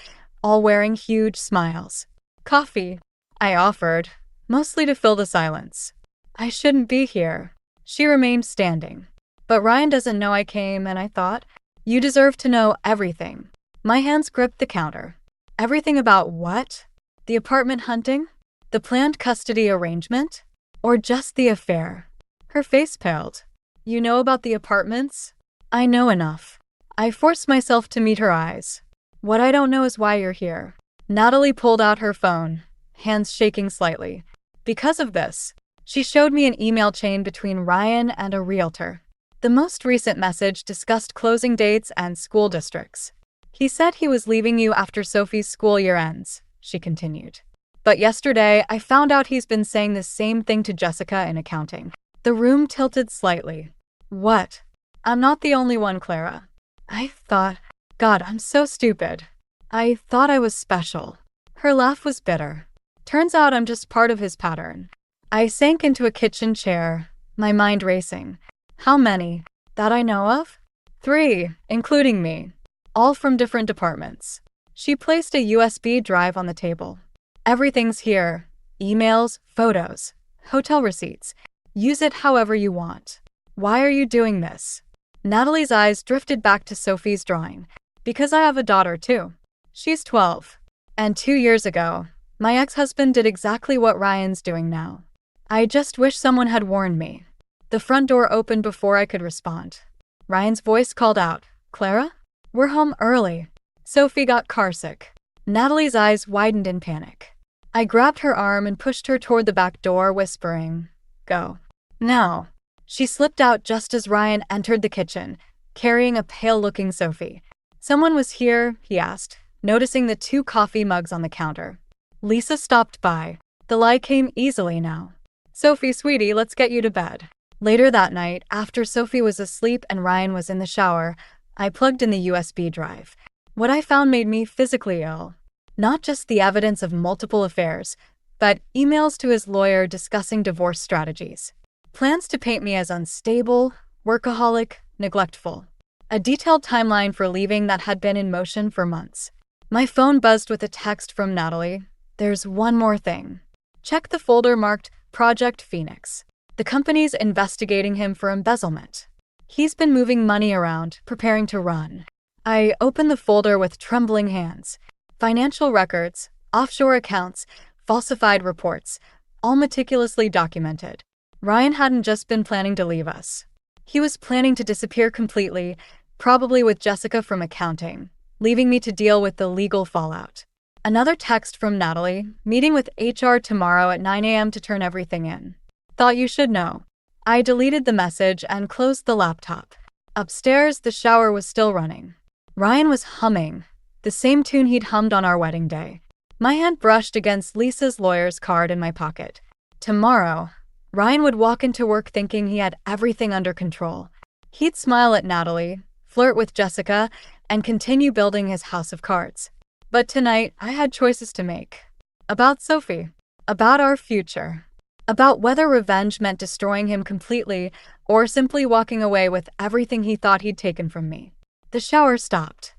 all wearing huge smiles. Coffee, I offered, mostly to fill the silence. I shouldn't be here. She remained standing. But Ryan doesn't know I came, and I thought, you deserve to know everything. My hands gripped the counter. Everything about what? The apartment hunting? The planned custody arrangement? Or just the affair? Her face paled. You know about the apartments? I know enough. I forced myself to meet her eyes. What I don't know is why you're here. Natalie pulled out her phone, hands shaking slightly. Because of this, she showed me an email chain between Ryan and a realtor. The most recent message discussed closing dates and school districts. He said he was leaving you after Sophie's school year ends, she continued. But yesterday, I found out he's been saying the same thing to Jessica in accounting. The room tilted slightly. What? I'm not the only one, Clara. I thought, God, I'm so stupid. I thought I was special. Her laugh was bitter. Turns out I'm just part of his pattern. I sank into a kitchen chair, my mind racing. How many? That I know of? 3, including me. All from different departments. She placed a USB drive on the table. Everything's here. Emails, photos, hotel receipts. Use it however you want. Why are you doing this? Natalie's eyes drifted back to Sophie's drawing. Because I have a daughter too. She's 12. And 2 years ago, my ex-husband did exactly what Ryan's doing now. I just wish someone had warned me. The front door opened before I could respond. Ryan's voice called out, Clara? We're home early. Sophie got carsick. Natalie's eyes widened in panic. I grabbed her arm and pushed her toward the back door, whispering, Go. Now. She slipped out just as Ryan entered the kitchen, carrying a pale-looking Sophie. Someone was here, he asked, noticing the 2 coffee mugs on the counter. Lisa stopped by. The lie came easily now. Sophie, sweetie, let's get you to bed. Later that night, after Sophie was asleep and Ryan was in the shower, I plugged in the USB drive. What I found made me physically ill. Not just the evidence of multiple affairs, but emails to his lawyer discussing divorce strategies. Plans to paint me as unstable, workaholic, neglectful. A detailed timeline for leaving that had been in motion for months. My phone buzzed with a text from Natalie. There's one more thing. Check the folder marked Project Phoenix. The company's investigating him for embezzlement. He's been moving money around, preparing to run. I opened the folder with trembling hands. Financial records, offshore accounts, falsified reports, all meticulously documented. Ryan hadn't just been planning to leave us. He was planning to disappear completely, probably with Jessica from accounting, leaving me to deal with the legal fallout. Another text from Natalie, meeting with HR tomorrow at 9 a.m. to turn everything in. Thought you should know. I deleted the message and closed the laptop. Upstairs, the shower was still running. Ryan was humming, the same tune he'd hummed on our wedding day. My hand brushed against Lisa's lawyer's card in my pocket. Tomorrow, Ryan would walk into work thinking he had everything under control. He'd smile at Natalie, flirt with Jessica, and continue building his house of cards. But tonight, I had choices to make. About Sophie. About our future. About whether revenge meant destroying him completely or simply walking away with everything he thought he'd taken from me. The shower stopped.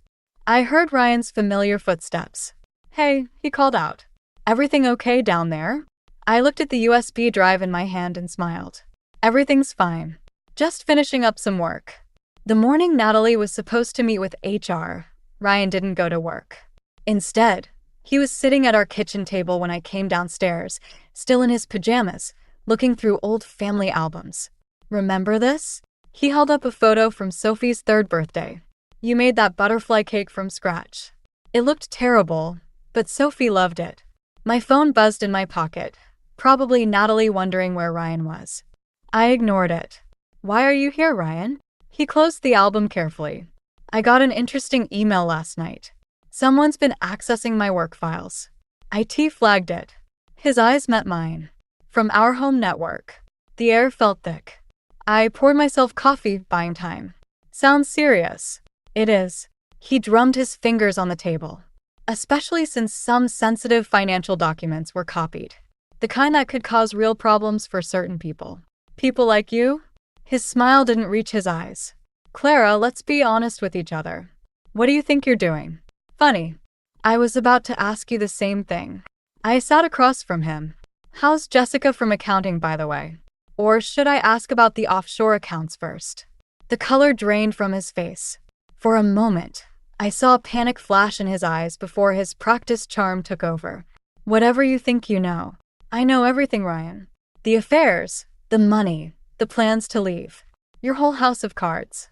I heard Ryan's familiar footsteps. "Hey," he called out. "Everything okay down there?" I looked at the USB drive in my hand and smiled. "Everything's fine. Just finishing up some work." The morning Natalie was supposed to meet with HR, Ryan didn't go to work. Instead, he was sitting at our kitchen table when I came downstairs, still in his pajamas, looking through old family albums. "Remember this?" He held up a photo from Sophie's 3rd birthday. "You made that butterfly cake from scratch." It looked terrible, but Sophie loved it. My phone buzzed in my pocket, probably Natalie wondering where Ryan was. I ignored it. "Why are you here, Ryan?" He closed the album carefully. "I got an interesting email last night. Someone's been accessing my work files." IT flagged it. His eyes met mine. "From our home network." The air felt thick. I poured myself coffee, buying time. "Sounds serious." "It is." He drummed his fingers on the table. "Especially since some sensitive financial documents were copied. The kind that could cause real problems for certain people. People like you?" His smile didn't reach his eyes. "Clara, let's be honest with each other. What do you think you're doing?" "Funny. I was about to ask you the same thing." I sat across from him. "How's Jessica from accounting, by the way? Or should I ask about the offshore accounts first?" The color drained from his face. For a moment, I saw a panic flash in his eyes before his practiced charm took over. "Whatever you think you know. I know everything, Ryan. The affairs, the money, the plans to leave. Your whole house of cards."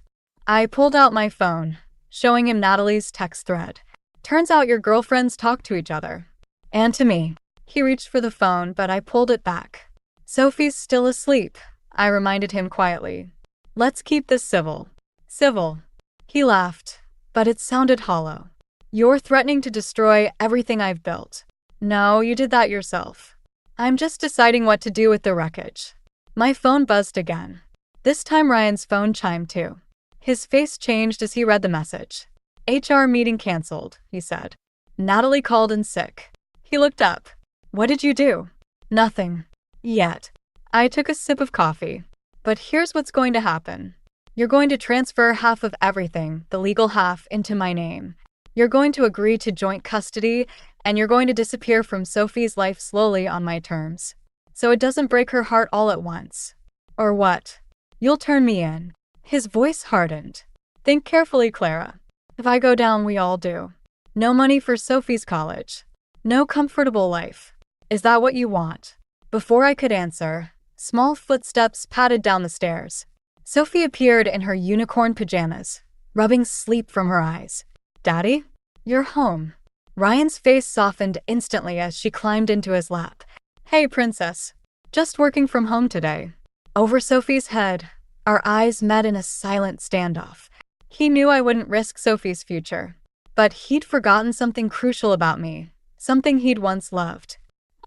I pulled out my phone, showing him Natalie's text thread. "Turns out your girlfriends talk to each other." "And to me." He reached for the phone, but I pulled it back. "Sophie's still asleep," I reminded him quietly. "Let's keep this civil." "Civil." He laughed, but it sounded hollow. "You're threatening to destroy everything I've built." "No, you did that yourself." "I'm just deciding what to do with the wreckage." My phone buzzed again. This time Ryan's phone chimed too. His face changed as he read the message. "HR meeting canceled," he said. "Natalie called in sick." He looked up. "What did you do?" "Nothing. Yet." I took a sip of coffee. "But here's what's going to happen. You're going to transfer half of everything, the legal half, into my name. You're going to agree to joint custody, and you're going to disappear from Sophie's life slowly on my terms. So it doesn't break her heart all at once." "Or what?" "You'll turn me in." His voice hardened. "Think carefully, Clara. If I go down, we all do. No money for Sophie's college. No comfortable life. Is that what you want?" Before I could answer, small footsteps padded down the stairs. Sophie appeared in her unicorn pajamas, rubbing sleep from her eyes. "Daddy? You're home." Ryan's face softened instantly as she climbed into his lap. "Hey, princess. Just working from home today." Over Sophie's head, our eyes met in a silent standoff. He knew I wouldn't risk Sophie's future. But he'd forgotten something crucial about me, something he'd once loved.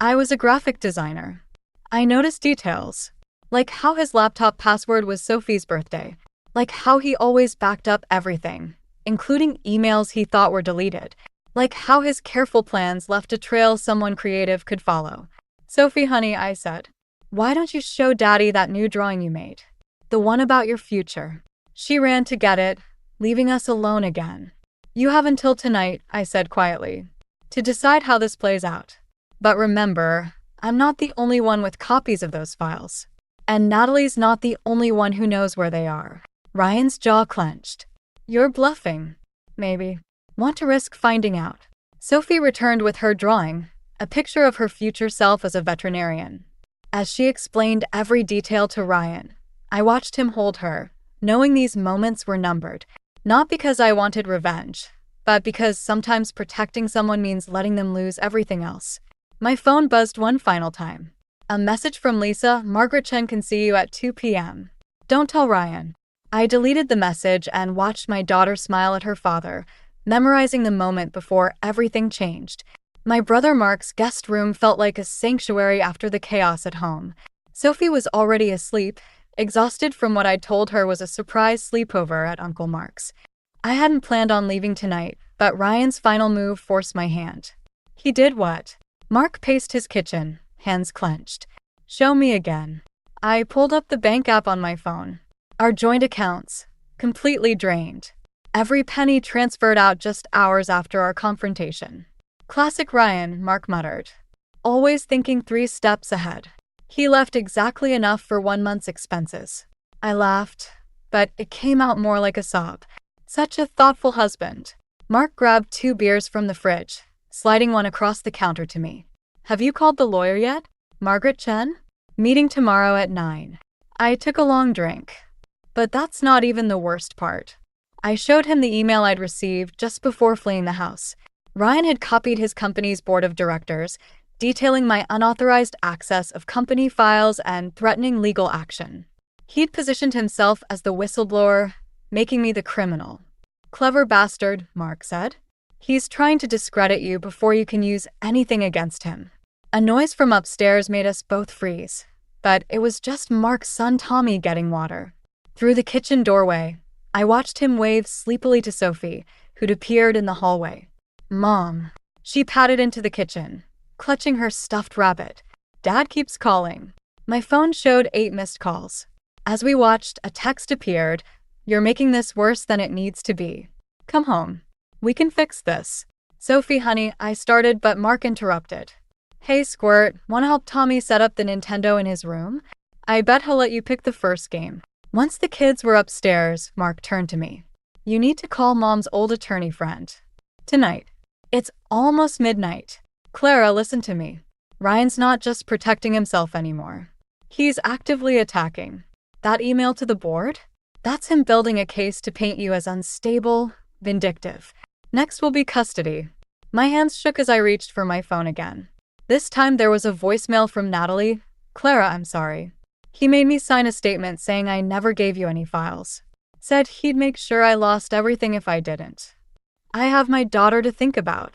I was a graphic designer. I noticed details, like how his laptop password was Sophie's birthday, like how he always backed up everything, including emails he thought were deleted, like how his careful plans left a trail someone creative could follow. "Sophie, honey," I said, "why don't you show Daddy that new drawing you made? The one about your future." She ran to get it, leaving us alone again. "You have until tonight," I said quietly, "to decide how this plays out. But remember, I'm not the only one with copies of those files. And Natalie's not the only one who knows where they are." Ryan's jaw clenched. "You're bluffing." "Maybe. Want to risk finding out." Sophie returned with her drawing, a picture of her future self as a veterinarian. As she explained every detail to Ryan, I watched him hold her, knowing these moments were numbered, not because I wanted revenge, but because sometimes protecting someone means letting them lose everything else. My phone buzzed one final time. A message from Lisa, Margaret Chen can see you at 2 p.m. Don't tell Ryan. I deleted the message and watched my daughter smile at her father, memorizing the moment before everything changed. My brother Mark's guest room felt like a sanctuary after the chaos at home. Sophie was already asleep, exhausted from what I'd told her was a surprise sleepover at Uncle Mark's. I hadn't planned on leaving tonight, but Ryan's final move forced my hand. He did what? Mark paced his kitchen, hands clenched. Show me again. I pulled up the bank app on my phone. Our joint accounts, completely drained. Every penny transferred out just hours after our confrontation. Classic Ryan, Mark muttered. Always thinking 3 steps ahead. He left exactly enough for 1 month's expenses. I laughed, but it came out more like a sob. Such a thoughtful husband. Mark grabbed 2 beers from the fridge, sliding one across the counter to me. Have you called the lawyer yet? Margaret Chen? Meeting tomorrow at 9. I took a long drink. But that's not even the worst part. I showed him the email I'd received just before fleeing the house. Ryan had copied his company's board of directors, detailing my unauthorized access of company files and threatening legal action. He'd positioned himself as the whistleblower, making me the criminal. Clever bastard, Mark said. He's trying to discredit you before you can use anything against him. A noise from upstairs made us both freeze, but it was just Mark's son Tommy getting water. Through the kitchen doorway, I watched him wave sleepily to Sophie, who'd appeared in the hallway. Mom. She padded into the kitchen, clutching her stuffed rabbit. Dad keeps calling. My phone showed 8 missed calls. As we watched, a text appeared. You're making this worse than it needs to be. Come home. We can fix this. Sophie, honey, I started, but Mark interrupted. Hey, Squirt, wanna help Tommy set up the Nintendo in his room? I bet he'll let you pick the first game. Once the kids were upstairs, Mark turned to me. You need to call Mom's old attorney friend. Tonight. It's almost midnight. Clara, listen to me. Ryan's not just protecting himself anymore. He's actively attacking. That email to the board? That's him building a case to paint you as unstable, vindictive. Next will be custody. My hands shook as I reached for my phone again. This time there was a voicemail from Natalie. Clara, I'm sorry. He made me sign a statement saying I never gave you any files. Said he'd make sure I lost everything if I didn't. I have my daughter to think about.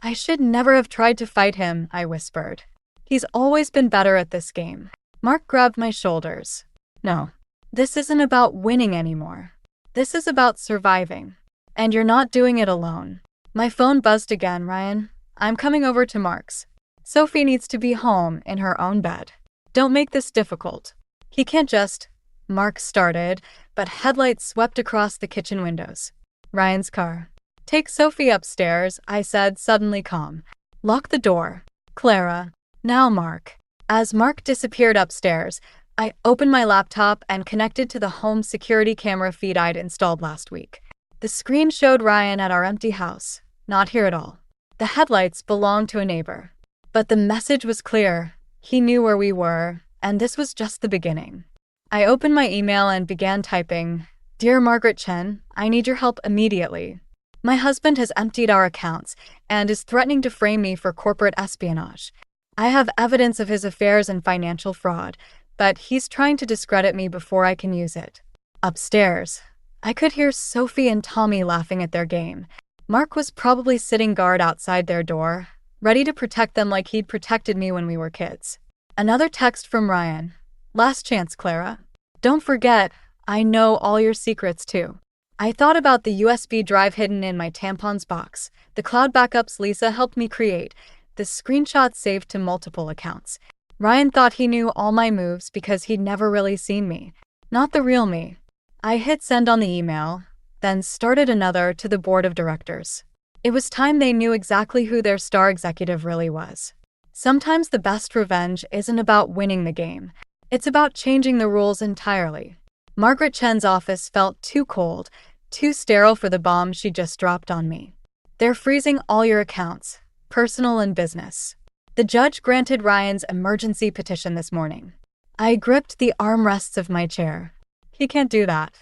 I should never have tried to fight him, I whispered. He's always been better at this game. Mark grabbed my shoulders. No, this isn't about winning anymore. This is about surviving. And you're not doing it alone. My phone buzzed again, Ryan. I'm coming over to Mark's. Sophie needs to be home in her own bed. Don't make this difficult. He can't just... Mark started, but headlights swept across the kitchen windows. Ryan's car. Take Sophie upstairs, I said, suddenly calm. Lock the door. Clara. Now, Mark. As Mark disappeared upstairs, I opened my laptop and connected to the home security camera feed I'd installed last week. The screen showed Ryan at our empty house, not here at all. The headlights belonged to a neighbor. But the message was clear. He knew where we were, and this was just the beginning. I opened my email and began typing, Dear Margaret Chen, I need your help immediately. My husband has emptied our accounts and is threatening to frame me for corporate espionage. I have evidence of his affairs and financial fraud, but he's trying to discredit me before I can use it. Upstairs, I could hear Sophie and Tommy laughing at their game. Mark was probably sitting guard outside their door, ready to protect them like he'd protected me when we were kids. Another text from Ryan. Last chance, Clara. Don't forget, I know all your secrets too. I thought about the USB drive hidden in my tampons box, the cloud backups Lisa helped me create, the screenshots saved to multiple accounts. Ryan thought he knew all my moves because he'd never really seen me. Not the real me. I hit send on the email, then started another to the board of directors. It was time they knew exactly who their star executive really was. Sometimes the best revenge isn't about winning the game. It's about changing the rules entirely. Margaret Chen's office felt too cold, too sterile for the bomb she just dropped on me. They're freezing all your accounts, personal and business. The judge granted Ryan's emergency petition this morning. I gripped the armrests of my chair. He can't do that.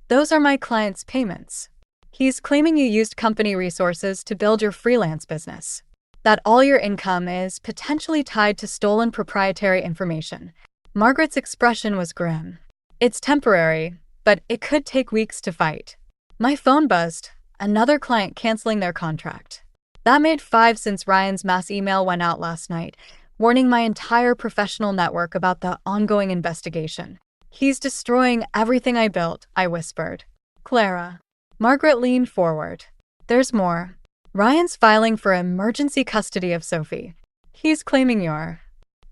Those are my client's payments. He's claiming you used company resources to build your freelance business. That all your income is potentially tied to stolen proprietary information. Margaret's expression was grim. It's temporary, but it could take weeks to fight. My phone buzzed. Another client canceling their contract. That made 5 since Ryan's mass email went out last night, warning my entire professional network about the ongoing investigation. He's destroying everything I built, I whispered. Clara. Margaret leaned forward. There's more. Ryan's filing for emergency custody of Sophie. He's claiming your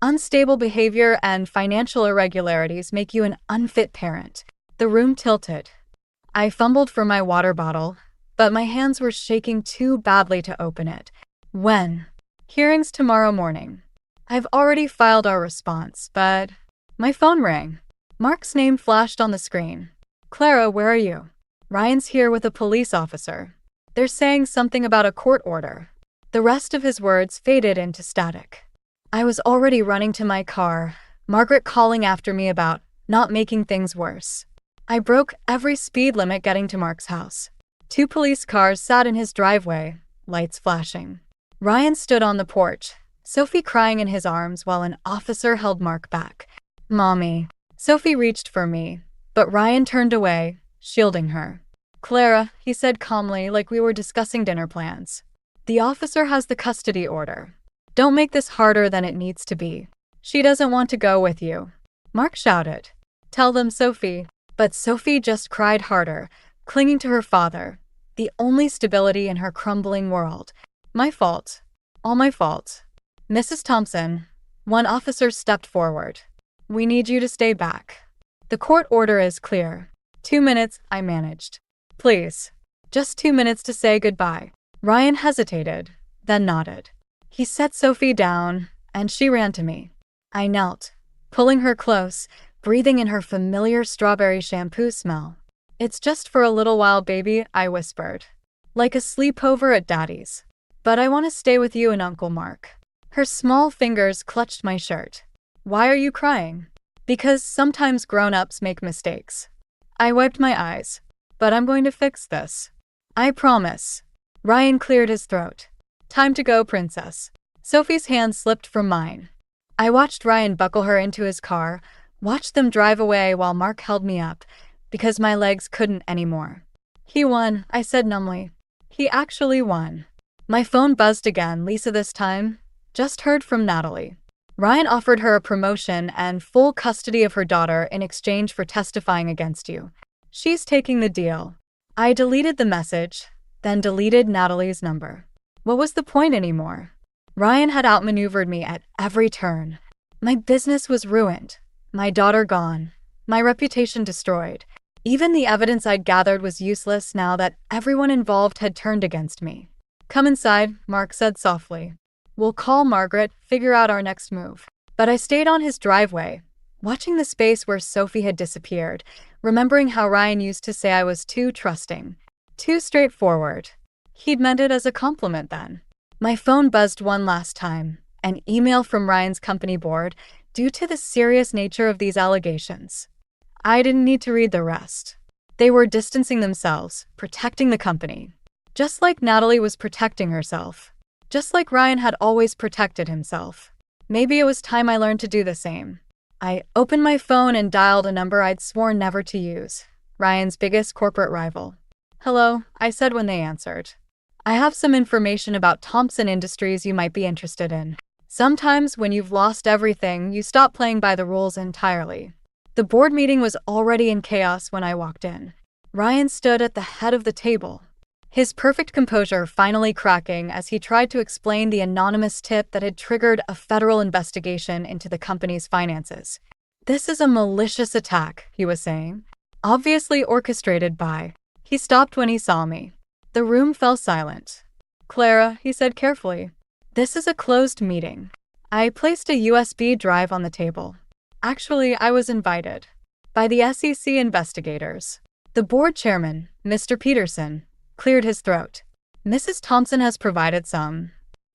unstable behavior and financial irregularities make you an unfit parent. The room tilted. I fumbled for my water bottle, but my hands were shaking too badly to open it. When? Hearings tomorrow morning. I've already filed our response, but my phone rang. Mark's name flashed on the screen. Clara, where are you? Ryan's here with a police officer. They're saying something about a court order. The rest of his words faded into static. I was already running to my car, Margaret calling after me about not making things worse. I broke every speed limit getting to Mark's house. 2 police cars sat in his driveway, lights flashing. Ryan stood on the porch, Sophie crying in his arms while an officer held Mark back. Mommy. Sophie reached for me, but Ryan turned away, shielding her. Clara, he said calmly, like we were discussing dinner plans. The officer has the custody order. Don't make this harder than it needs to be. She doesn't want to go with you. Mark shouted. Tell them, Sophie. But Sophie just cried harder, clinging to her father, the only stability in her crumbling world. My fault. All my fault. Mrs. Thompson. One officer stepped forward. We need you to stay back. The court order is clear. 2 minutes, I managed. Please. Just 2 minutes to say goodbye. Ryan hesitated, then nodded. He set Sophie down, and she ran to me. I knelt, pulling her close, breathing in her familiar strawberry shampoo smell. It's just for a little while, baby, I whispered. Like a sleepover at Daddy's. But I want to stay with you and Uncle Mark. Her small fingers clutched my shirt. Why are you crying? Because sometimes grown-ups make mistakes. I wiped my eyes. But I'm going to fix this. I promise. Ryan cleared his throat. Time to go, princess. Sophie's hand slipped from mine. I watched Ryan buckle her into his car, watched them drive away while Mark held me up, because my legs couldn't anymore. He won, I said numbly. He actually won. My phone buzzed again, Lisa this time. Just heard from Natalie. Ryan offered her a promotion and full custody of her daughter in exchange for testifying against you. She's taking the deal. I deleted the message, then deleted Natalie's number. What was the point anymore? Ryan had outmaneuvered me at every turn. My business was ruined. My daughter gone. My reputation destroyed. Even the evidence I'd gathered was useless now that everyone involved had turned against me. Come inside, Mark said softly. We'll call Margaret, figure out our next move. But I stayed on his driveway, watching the space where Sophie had disappeared, remembering how Ryan used to say I was too trusting, too straightforward. He'd meant it as a compliment then. My phone buzzed one last time, an email from Ryan's company board, due to the serious nature of these allegations. I didn't need to read the rest. They were distancing themselves, protecting the company. Just like Natalie was protecting herself. Just like Ryan had always protected himself. Maybe it was time I learned to do the same. I opened my phone and dialed a number I'd sworn never to use. Ryan's biggest corporate rival. Hello, I said when they answered. I have some information about Thompson Industries you might be interested in. Sometimes when you've lost everything, you stop playing by the rules entirely. The board meeting was already in chaos when I walked in. Ryan stood at the head of the table, his perfect composure finally cracking as he tried to explain the anonymous tip that had triggered a federal investigation into the company's finances. This is a malicious attack, he was saying, obviously orchestrated by. He stopped when he saw me. The room fell silent. Clara, he said carefully, this is a closed meeting. I placed a USB drive on the table. Actually, I was invited by the SEC investigators. The board chairman, Mr. Peterson, cleared his throat. Mrs. Thompson has provided some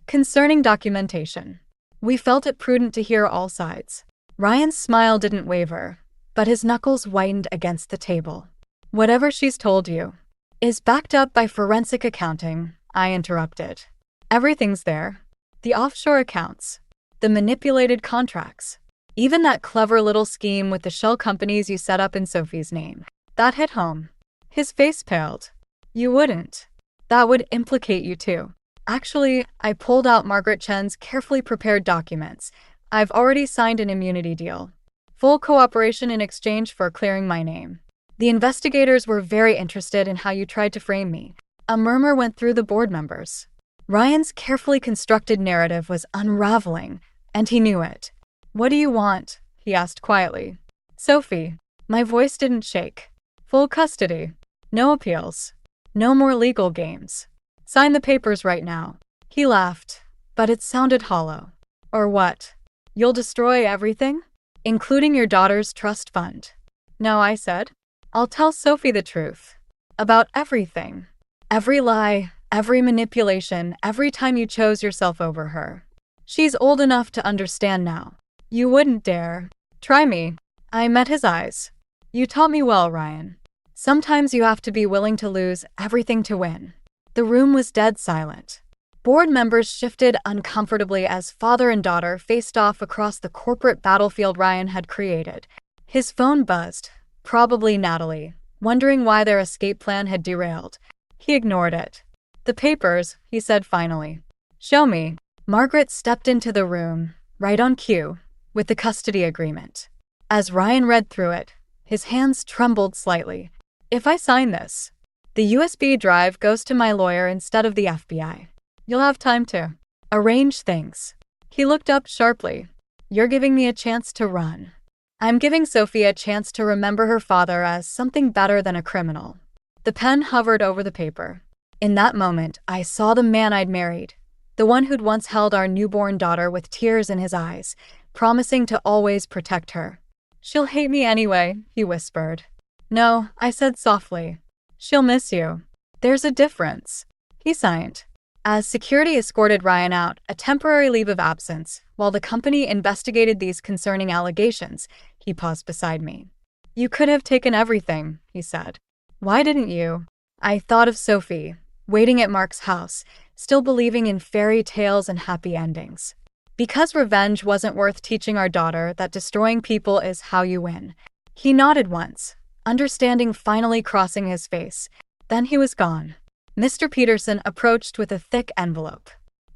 concerning documentation. We felt it prudent to hear all sides. Ryan's smile didn't waver, but his knuckles whitened against the table. Whatever she's told you is backed up by forensic accounting, I interrupted. Everything's there. The offshore accounts. The manipulated contracts. Even that clever little scheme with the shell companies you set up in Sophie's name. That hit home. His face paled. You wouldn't. That would implicate you too. Actually, I pulled out Margaret Chen's carefully prepared documents. I've already signed an immunity deal. Full cooperation in exchange for clearing my name. The investigators were very interested in how you tried to frame me. A murmur went through the board members. Ryan's carefully constructed narrative was unraveling, and he knew it. What do you want? He asked quietly. Sophie. My voice didn't shake. Full custody. No appeals. No more legal games. Sign the papers right now. He laughed, but it sounded hollow. Or what? You'll destroy everything? Including your daughter's trust fund. No, I said. I'll tell Sophie the truth. About everything. Every lie, every manipulation, every time you chose yourself over her. She's old enough to understand now. You wouldn't dare. Try me. I met his eyes. You taught me well, Ryan. Sometimes you have to be willing to lose everything to win. The room was dead silent. Board members shifted uncomfortably as father and daughter faced off across the corporate battlefield Ryan had created. His phone buzzed, probably Natalie, wondering why their escape plan had derailed. He ignored it. The papers, he said finally. Show me. Margaret stepped into the room, right on cue, with the custody agreement. As Ryan read through it, his hands trembled slightly. If I sign this, the USB drive goes to my lawyer instead of the FBI. You'll have time to arrange things. He looked up sharply. You're giving me a chance to run. I'm giving Sophie a chance to remember her father as something better than a criminal. The pen hovered over the paper. In that moment, I saw the man I'd married, the one who'd once held our newborn daughter with tears in his eyes, promising to always protect her. She'll hate me anyway, he whispered. No, I said softly. She'll miss you. There's a difference. He signed. As security escorted Ryan out, a temporary leave of absence, while the company investigated these concerning allegations, he paused beside me. You could have taken everything, he said. Why didn't you? I thought of Sophie, waiting at Mark's house, still believing in fairy tales and happy endings. Because revenge wasn't worth teaching our daughter that destroying people is how you win. He nodded once, understanding finally crossing his face. Then he was gone. Mr. Peterson approached with a thick envelope.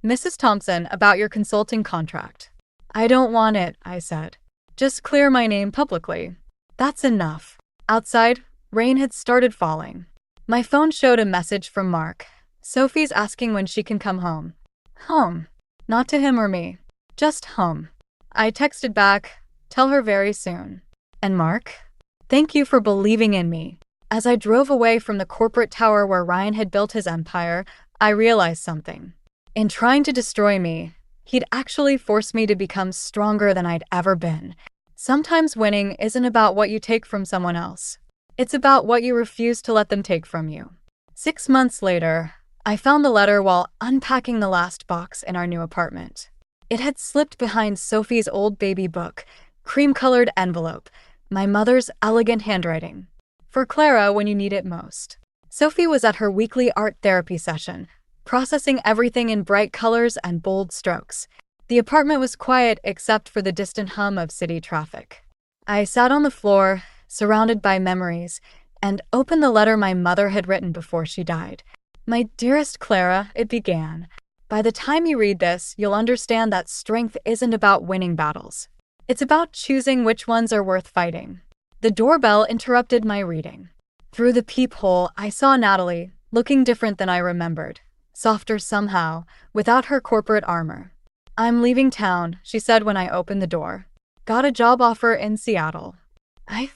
Mrs. Thompson, about your consulting contract. I don't want it, I said. Just clear my name publicly. That's enough. Outside, rain had started falling. My phone showed a message from Mark. Sophie's asking when she can come home. Home. Not to him or me. Just home. I texted back, tell her very soon. And Mark? Thank you for believing in me. As I drove away from the corporate tower where Ryan had built his empire, I realized something. In trying to destroy me, he'd actually forced me to become stronger than I'd ever been. Sometimes winning isn't about what you take from someone else. It's about what you refuse to let them take from you. 6 months later, I found the letter while unpacking the last box in our new apartment. It had slipped behind Sophie's old baby book, cream-colored envelope, my mother's elegant handwriting. For Clara when you need it most. Sophie was at her weekly art therapy session, processing everything in bright colors and bold strokes. The apartment was quiet except for the distant hum of city traffic. I sat on the floor, surrounded by memories, and opened the letter my mother had written before she died. My dearest Clara, it began. By the time you read this, you'll understand that strength isn't about winning battles. It's about choosing which ones are worth fighting. The doorbell interrupted my reading. Through the peephole, I saw Natalie, looking different than I remembered. Softer somehow, without her corporate armor. I'm leaving town, she said when I opened the door. Got a job offer in Seattle. I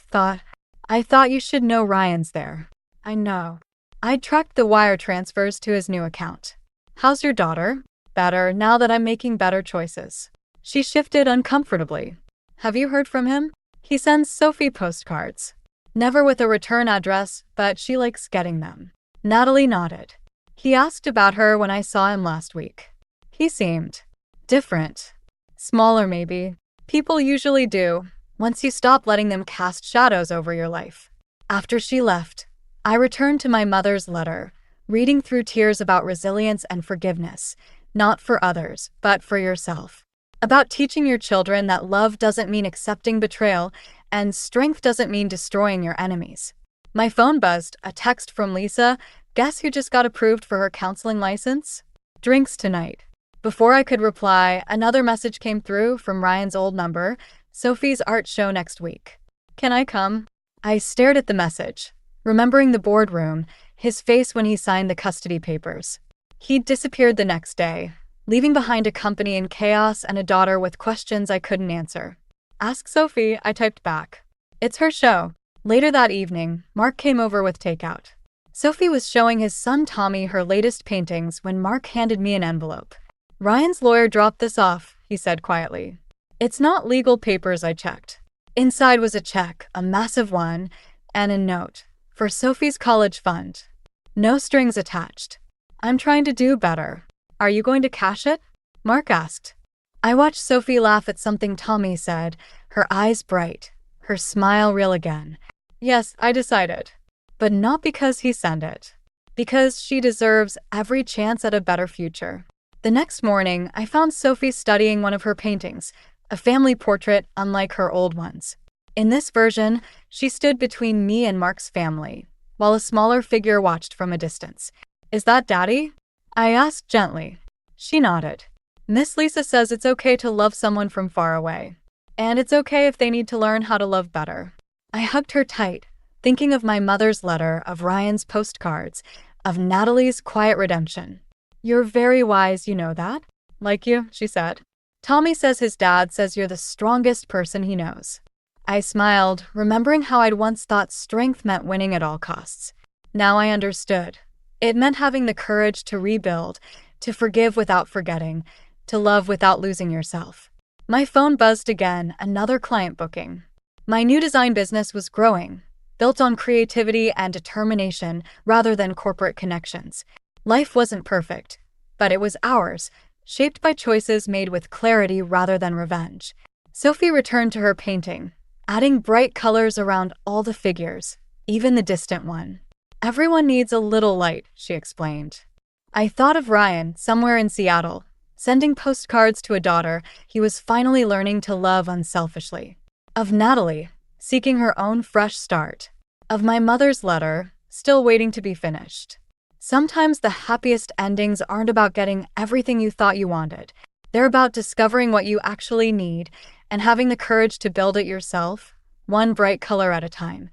thought you should know Ryan's there. I know. I'd tracked the wire transfers to his new account. How's your daughter? Better, now that I'm making better choices. She shifted uncomfortably. Have you heard from him? He sends Sophie postcards. Never with a return address, but she likes getting them. Natalie nodded. He asked about her when I saw him last week. He seemed different. Smaller, maybe. People usually do, once you stop letting them cast shadows over your life. After she left, I returned to my mother's letter, reading through tears about resilience and forgiveness. Not for others, but for yourself. About teaching your children that love doesn't mean accepting betrayal, and strength doesn't mean destroying your enemies. My phone buzzed, a text from Lisa. Guess who just got approved for her counseling license? Drinks tonight. Before I could reply, another message came through from Ryan's old number. Sophie's art show next week. Can I come? I stared at the message, remembering the boardroom, his face when he signed the custody papers. He'd disappeared the next day, leaving behind a company in chaos and a daughter with questions I couldn't answer. Ask Sophie, I typed back. It's her show. Later that evening, Mark came over with takeout. Sophie was showing his son Tommy her latest paintings when Mark handed me an envelope. Ryan's lawyer dropped this off, he said quietly. It's not legal papers, I checked. Inside was a check, a massive one, and a note for Sophie's college fund. No strings attached. I'm trying to do better. Are you going to cash it? Mark asked. I watched Sophie laugh at something Tommy said, her eyes bright, her smile real again. Yes, I decided. But not because he sent it. Because she deserves every chance at a better future. The next morning, I found Sophie studying one of her paintings, a family portrait unlike her old ones. In this version, she stood between me and Mark's family, while a smaller figure watched from a distance. Is that Daddy? I asked gently. She nodded. Miss Lisa says it's okay to love someone from far away. And it's okay if they need to learn how to love better. I hugged her tight, thinking of my mother's letter, of Ryan's postcards, of Natalie's quiet redemption. You're very wise, you know that? Like you, she said. Tommy says his dad says you're the strongest person he knows. I smiled, remembering how I'd once thought strength meant winning at all costs. Now I understood. It meant having the courage to rebuild, to forgive without forgetting, to love without losing yourself. My phone buzzed again, another client booking. My new design business was growing, built on creativity and determination rather than corporate connections. Life wasn't perfect, but it was ours, shaped by choices made with clarity rather than revenge. Sophie returned to her painting, adding bright colors around all the figures, even the distant one. Everyone needs a little light, she explained. I thought of Ryan, somewhere in Seattle, sending postcards to a daughter he was finally learning to love unselfishly. Of Natalie, seeking her own fresh start. Of my mother's letter, still waiting to be finished. Sometimes the happiest endings aren't about getting everything you thought you wanted. They're about discovering what you actually need and having the courage to build it yourself, one bright color at a time.